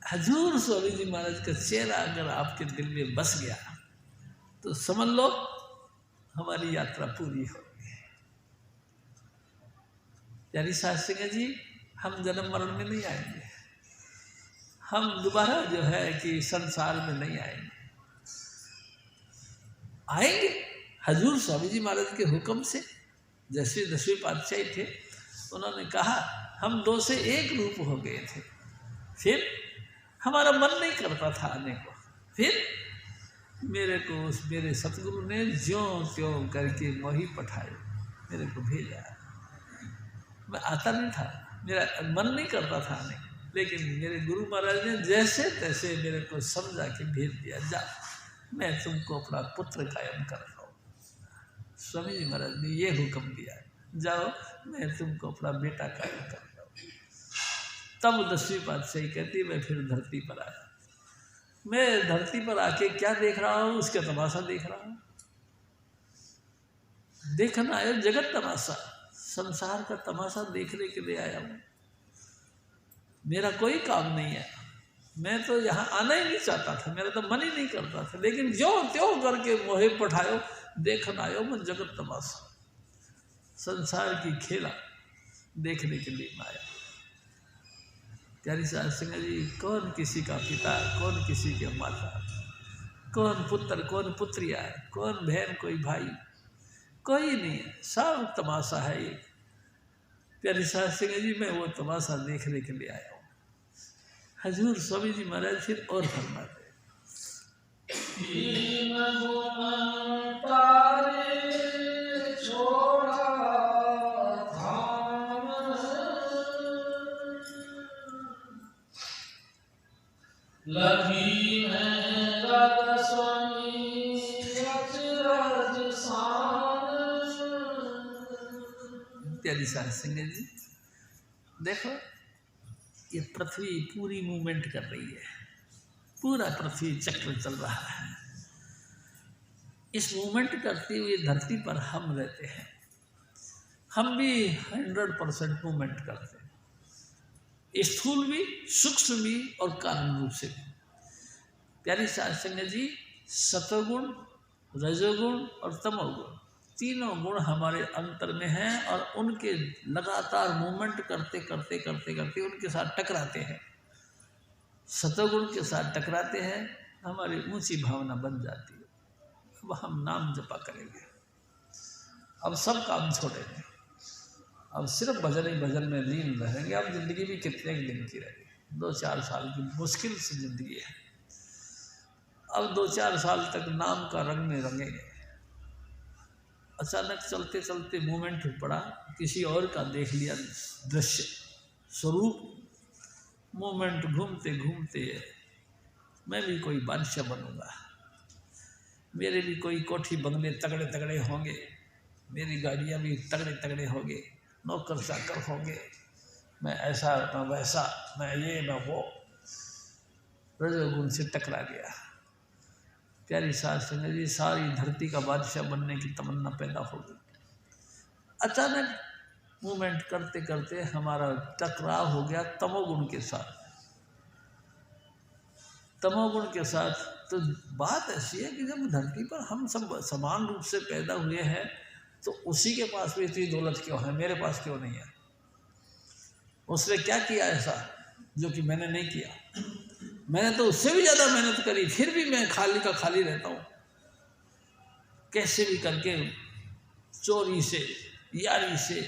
हजूर स्वामी जी महाराज का चेहरा अगर आपके दिल में बस गया तो समझ लो हमारी यात्रा पूरी हो गई। प्यारी साध संगत जी, हम जन्म मरण में नहीं आएंगे, हम दोबारा जो है कि संसार में नहीं आएंगे। आएंगे हजूर स्वामी जी महाराज के हुक्म से। जैसे 10वें पातशाही थे, उन्होंने कहा हम 2 से 1 रूप हो गए थे, फिर हमारा मन नहीं करता था आने को, फिर मेरे को उस मेरे सतगुरु ने ज्यों त्यों करके मोही पठाए, मेरे को भेजा। मैं आता नहीं था, मेरा मन नहीं करता था आने, लेकिन मेरे गुरु महाराज ने जैसे तैसे मेरे को समझा के भेज दिया, जा मैं तुमको अपना पुत्र कायम कर रहा हूँ। स्वामी जी महाराज ने ये हुक्म दिया, जाओ मैं तुमको अपना बेटा कायम कर रहा हूँ। तब 10वीं पातशाही कहती, मैं फिर धरती पर आया। मैं धरती पर आके क्या देख रहा हूँ, उसका तमाशा देख रहा हूँ। देखना आया जगत तमाशा, संसार का तमाशा देखने के लिए आया हूँ। मेरा कोई काम नहीं है, मैं तो यहाँ आना ही नहीं चाहता था, मेरा तो मन ही नहीं करता था, लेकिन जो त्यों करके मोहे पठायो, देखना आयो मैं जगत तमाशा, संसार की खेला देखने के लिए मैं आया। प्यारी साध संगत जी, कौन किसी का पिता, कौन किसी के माता, कौन पुत्र कौन पुत्रिया है, कौन बहन कोई भाई, कोई नहीं है, सब तमाशा है ये। प्यारी साध संगत जी, मैं वो तमाशा देखने के लिए आया हूँ। हजूर स्वामी जी महाराज फिर और फरमाते, लगी है राधा स्वामी अचरज सान। प्यारी साध संगत जी, देखो ये पृथ्वी पूरी मूवमेंट कर रही है, पूरा पृथ्वी चक्र चल रहा है। इस मूवमेंट करते हुए धरती पर हम रहते हैं, हम भी 100% मूवमेंट करते हैं, स्थूल भी, सूक्ष्म भी और कारण रूप से भी। प्यारी साध संगत जी, सतोगुण, रजोगुण और तमोगुण, तीनों गुण हमारे अंतर में हैं और उनके लगातार मूवमेंट करते करते करते करते उनके साथ टकराते हैं। सतोगुण के साथ टकराते हैं, हमारी ऊंची भावना बन जाती है। अब हम नाम जपा करेंगे, अब सब काम छोड़ेंगे, अब सिर्फ भजन ही भजन में लीन रहेंगे। अब जिंदगी भी कितने दिन की रहेगी, 2-4 साल की मुश्किल से जिंदगी है। अब 2-4 साल तक नाम का रंग में रंगेंगे। अचानक चलते चलते मोमेंट पड़ा, किसी और का देख लिया दृश्य स्वरूप, मोमेंट घूमते घूमते मैं भी कोई बादशाह बनूंगा, मेरे भी कोई कोठी बंगले तगड़े तगड़े होंगे, मेरी गाड़ियाँ भी तगड़े तगड़े होंगे, नौकर चाकर होंगे, मैं ऐसा मैं वैसा, मैं ये मैं वो। रजोगुण से टकरा गया। प्यारी साध संगत जी, सारी धरती का बादशाह बनने की तमन्ना पैदा हो गई। अचानक मूवमेंट करते करते हमारा टकराव हो गया तमोगुण के साथ। तमोगुण के साथ तो बात ऐसी है कि जब धरती पर हम सब समान रूप से पैदा हुए हैं तो उसी के पास भी इतनी दौलत क्यों है, मेरे पास क्यों नहीं है? उसने क्या किया ऐसा जो कि मैंने नहीं किया? मैंने तो उससे भी ज़्यादा मेहनत करी, फिर भी मैं खाली का खाली रहता हूँ। कैसे भी करके चोरी से, यारी से,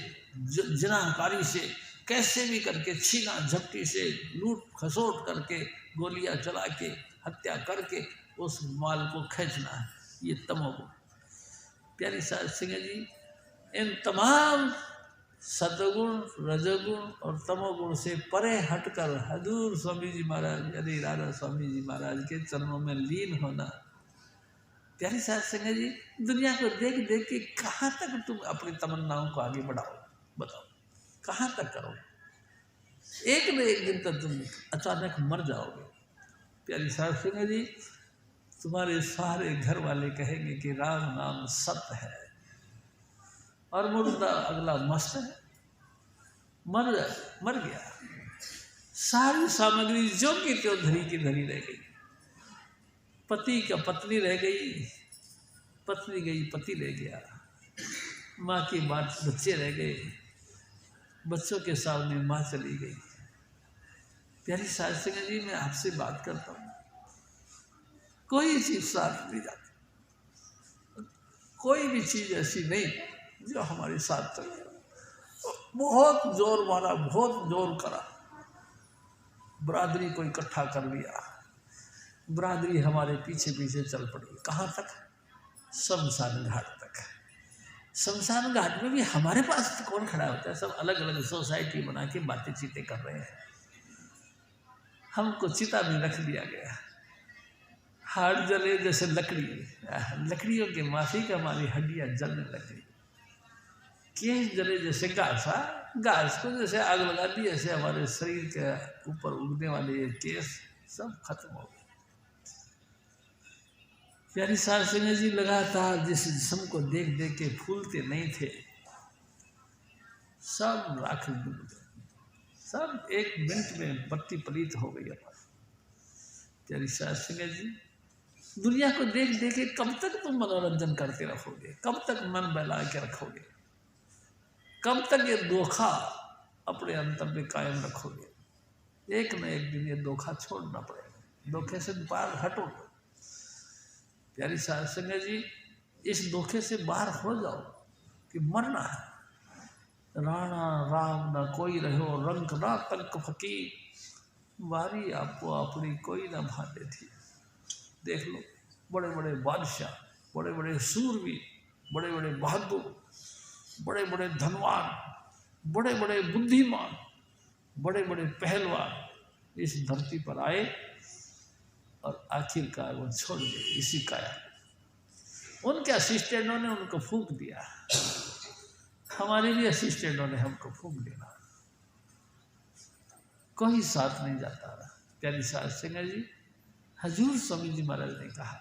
जनाकारी से, कैसे भी करके छीना झपटी से, लूट खसोट करके, गोलियां चला के, हत्या करके उस माल को खींचना है, ये तमोगुण। प्यारी साध सिंह जी, इन तमाम सतगुण, रजगुण और तमोगुण से परे हटकर हजूर स्वामी जी महाराज यानी राधा स्वामी जी महाराज के चरणों में लीन होना। प्यारी साध सिंह जी, दुनिया को देख देख के कहाँ तक तुम अपनी तमन्नाओं को आगे बढ़ाओ, बताओ कहाँ तक करो? एक न एक दिन तक तुम अचानक मर जाओगे। प्यारी साध सिंह जी, तुम्हारे सारे घर वाले कहेंगे कि राम नाम सत्य है और मुर्दा अगला मस्त है, मर गया। सारी सामग्री जो की त्यों धरी की धरी रह गई। पति का पत्नी रह गई, पत्नी गई पति रह गया, माँ की बात बच्चे रह गए, बच्चों के सामने माँ चली गई। प्यारी साध सिंह जी, मैं आपसे बात करता हूँ, कोई चीज साथ नहीं जाती, कोई भी चीज ऐसी नहीं जो हमारे साथ चले। बहुत जोर मारा, बहुत जोर करा, बरादरी को इकट्ठा कर लिया, बरादरी हमारे पीछे पीछे चल पड़ी। कहाँ तक? शमशान घाट तक। शमशान घाट में भी हमारे पास तो कौन खड़ा होता है? सब अलग अलग सोसाइटी बना के बातें चीतें कर रहे हैं। हमको चिता में रख दिया गया, हाड़ जले जैसे लकड़ी, लकड़ियों के माफी का हमारी हड्डियां जलने लग गई। केस जले जैसे घास, घास को जैसे आग लगा दी, ऐसे हमारे शरीर के ऊपर उगने वाले ये केस सब खत्म हो गए। प्यारी साध सिंह जी, लगातार जिस जिस्म को देख देख के फूलते नहीं थे, सब राख डूब गए, सब एक मिनट में बत्ती पलीत हो गई हमारी। प्यारी साध सिंह जी, दुनिया को देख देख के कब तक तुम मनोरंजन करते रहोगे? कब तक मन बहला के रखोगे? कब तक ये धोखा अपने अंतर में कायम रखोगे? एक न एक दिन ये धोखा छोड़ना पड़ेगा, धोखे से बाहर हटो। प्यारी साध सिंह जी, इस धोखे से बाहर हो जाओ कि मरना है। राणा राम न कोई रहो, रंग ना तंक फकीर, बारी आपको अपनी कोई ना भाते थी। देख लो, बड़े बड़े बादशाह, बड़े बड़े सूरवीर, बड़े बड़े बहादुर, बड़े बड़े धनवान, बड़े बड़े बुद्धिमान, बड़े बड़े पहलवान इस धरती पर आए और आखिरकार वो छोड़ गए इसी काया। उनके असिस्टेंटों ने उनको फूंक दिया, हमारे भी असिस्टेंटों ने हमको फूंक दिया, कोई साथ नहीं जाता रहा। प्यारी साध सिंह जी, हजूर स्वामी जी महाराज ने कहा,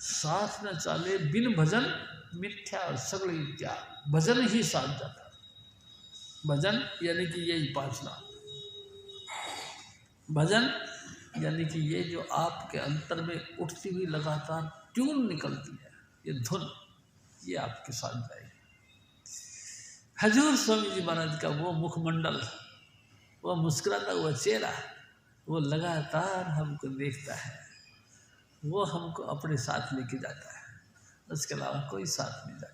साथ न चाले बिन भजन मिथ्या और सगड़ी त्याग। भजन ही साथ जाता है। भजन यानी कि यही पांचना, भजन यानी कि ये जो आपके अंतर में उठती हुई लगातार ट्यून निकलती है, ये धुन, ये आपके साथ जाएगी। हजूर स्वामी जी महाराज का वो मुखमंडल, वो मुस्कुराता हुआ चेहरा, वो लगातार हमको देखता है, वो हमको अपने साथ लेके जाता है, उसके अलावा कोई साथ नहीं जाता।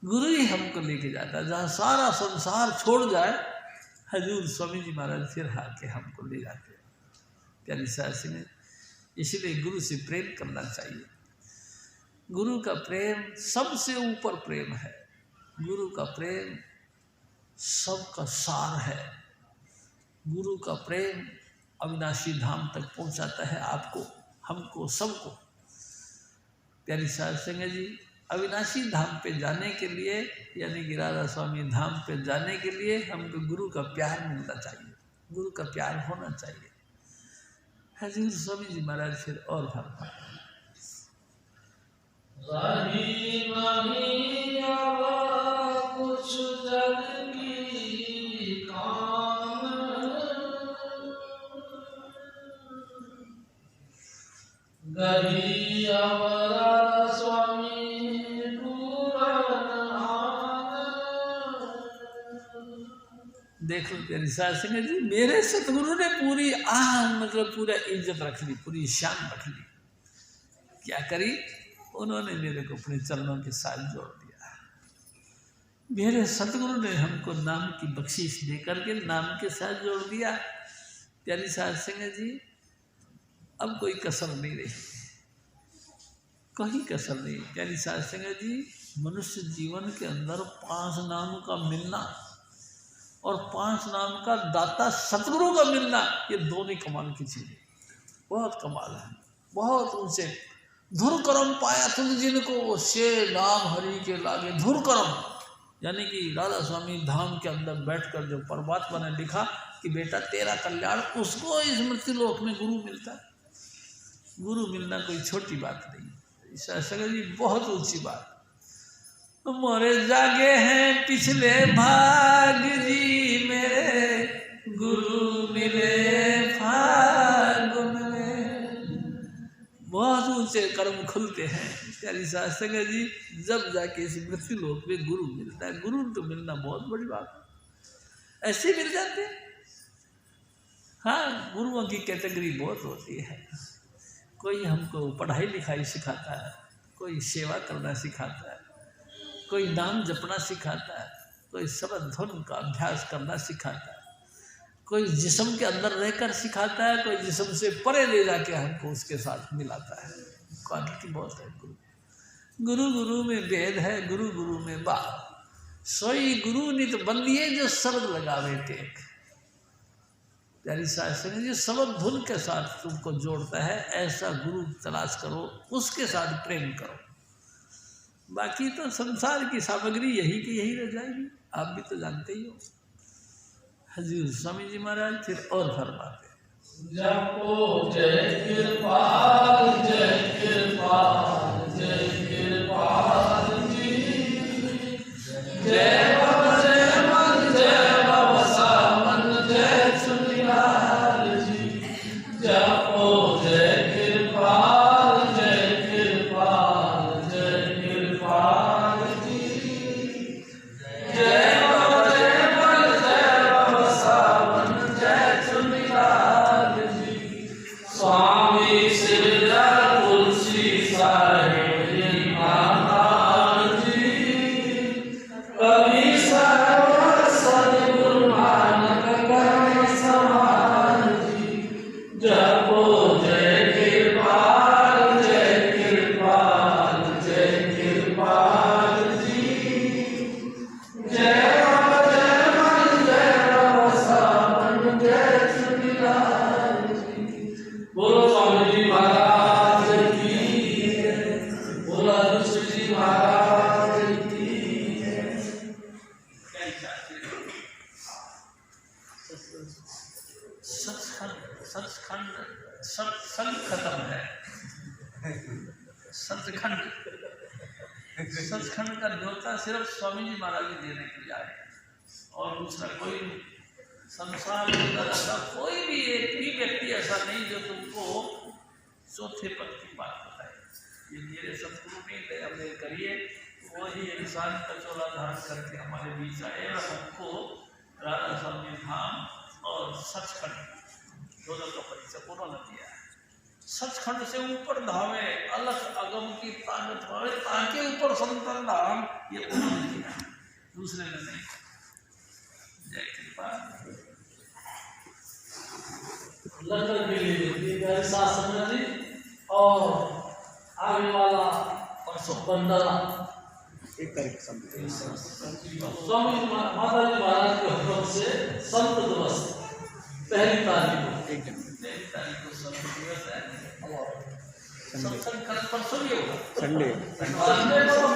गुरु ही हमको लेके जाता है, जहाँ सारा संसार छोड़ जाए, हजूर स्वामी जी महाराज फिर आके हमको ले जाते हैं। प्यारी साध सिंह, इसलिए गुरु से प्रेम करना चाहिए। गुरु का प्रेम सबसे ऊपर प्रेम है, गुरु का प्रेम सबका सार है, गुरु का प्रेम अविनाशी धाम तक पहुंचाता है आपको, हमको, सबको। प्यारी साध सिंह जी, अविनाशी धाम पे जाने के लिए यानी कि राधा स्वामी धाम पे जाने के लिए हमको गुरु का प्यार मिलना चाहिए, गुरु का प्यार होना चाहिए। हजूर स्वामी जी महाराज फिर और फरमा, कुछ जग की काम, गही अमरा स्वामी पूरन आन। देख लो प्यारी साध संगत जी, मेरे सतगुरु ने पूरी मतलब पूरा इज्जत रख ली, पूरी शान रख ली। क्या करी? उन्होंने मेरे को अपने चरणों के साथ जोड़ दिया। मेरे सतगुरु ने हमको नाम की बख्शीश दे करके नाम के साथ जोड़ दिया। प्यारी साध संगत जी, अब कोई कसर नहीं रही, कोई कसर नहीं। प्यारी साध संगत जी, मनुष्य जीवन के अंदर 5 नाम का मिलना और 5 नाम का दाता सतगुरु का मिलना, ये दोनों कमाल की चीज है, बहुत कमाल है, बहुत ऊंचे। धुर करम पाया तुम जिनको, से नाम हरि के लागे। धुर करम यानी कि राधा स्वामी धाम के अंदर बैठकर जो परमात्मा ने लिखा कि बेटा तेरा कल्याण, उसको इस मृत्यु लोक में गुरु मिलता है। गुरु मिलना कोई छोटी बात नहीं, सगत जी बहुत ऊंची बात। मोरे जागे हैं पिछले भाग जी, मेरे गुरु मिले फागुन में। बहुत ऊंचे कर्म खुलते हैं प्यारी साध संगत जी, जब जाके इस मृत्यु लोक में गुरु मिलता है। गुरु तो मिलना बहुत बड़ी बात है, ऐसे मिल जाते हैं। हाँ, गुरुओं की कैटेगरी बहुत होती है। कोई हमको पढ़ाई लिखाई सिखाता है, कोई सेवा करना सिखाता है, कोई नाम जपना सिखाता है, कोई शब्द धुन का अभ्यास करना सिखाता है, कोई जिस्म के अंदर रहकर सिखाता है, कोई जिस्म से परे ले जाके हमको उसके साथ मिलाता है। क्वालिटी बहुत है गुरु। गुरु गुरु में भेद है, गुरु गुरु में बात। सोई गुरु नित बंदिए, जो शब्द लगावे टेक। प्यारी साध संगत जी, शब्द धुन के साथ तुमको जोड़ता है, ऐसा गुरु तलाश करो, उसके साथ प्रेम करो। बाकी तो संसार की सामग्री यही की यही रह जाएगी, आप भी तो जानते ही हो। हजूर स्वामी जी महाराज फिर और फरमाते, जपो जय कृपाल, जय कृपाल, जय कृपाल जी। जय बाबा जय मन, जय बाबा सामन, जय चुनिलाल जी। जपो जय कृपाल, जय कृपाल, जय कृपाल जी। जय बाबा जय मन, जय बाबा सामन, जय चुनिलाल जी। स्वामी सिरदार तुलसी साहेब जी महाराज जी। कवि साहेब सद्गुरु नानक करण समाज जी। जपो जय कृपाल, जय कृपाल, जय कृपाल जी। जय बाबा जय मन, जय बाबा सामन, जय चुनिलाल जी। बोलो स्वामी जी महाराज की जय। बोला ऋषि जी महाराज की जय। सत्संग खत्म है। सचखंड का न्योता सिर्फ स्वामी जी महाराज जी देने के लिए आए, और दूसरा कोई संसार के अंदर ऐसा कोई भी एक भी व्यक्ति ऐसा नहीं जो तुमको चौथे पद की बात बताए। ये मेरे सतगुरु ने दया मेरे करिए, वही इंसान का चोला धारण करके हमारे बीच आए और हमको राधा स्वामी धाम और सचखंड दोनों का परिचय उन्होंने दिया है। सचखंड से ऊपर धामे, अलग अगम की ताकत वाले ताके ऊपर संतन धाम, ये उन्होंने दिया, दूसरे ने नहीं। जय कृपा। लंदन के लिए शासन जी और आगे वाला परसों 15 1 तारीख स्वामी माता जी महाराज के हुक्म से संत दिवस 1 तारीख को 1 जनवरी 1 तारीख को संत दिवस है। सत्संग कल परसों ही होगा, संडे संडे को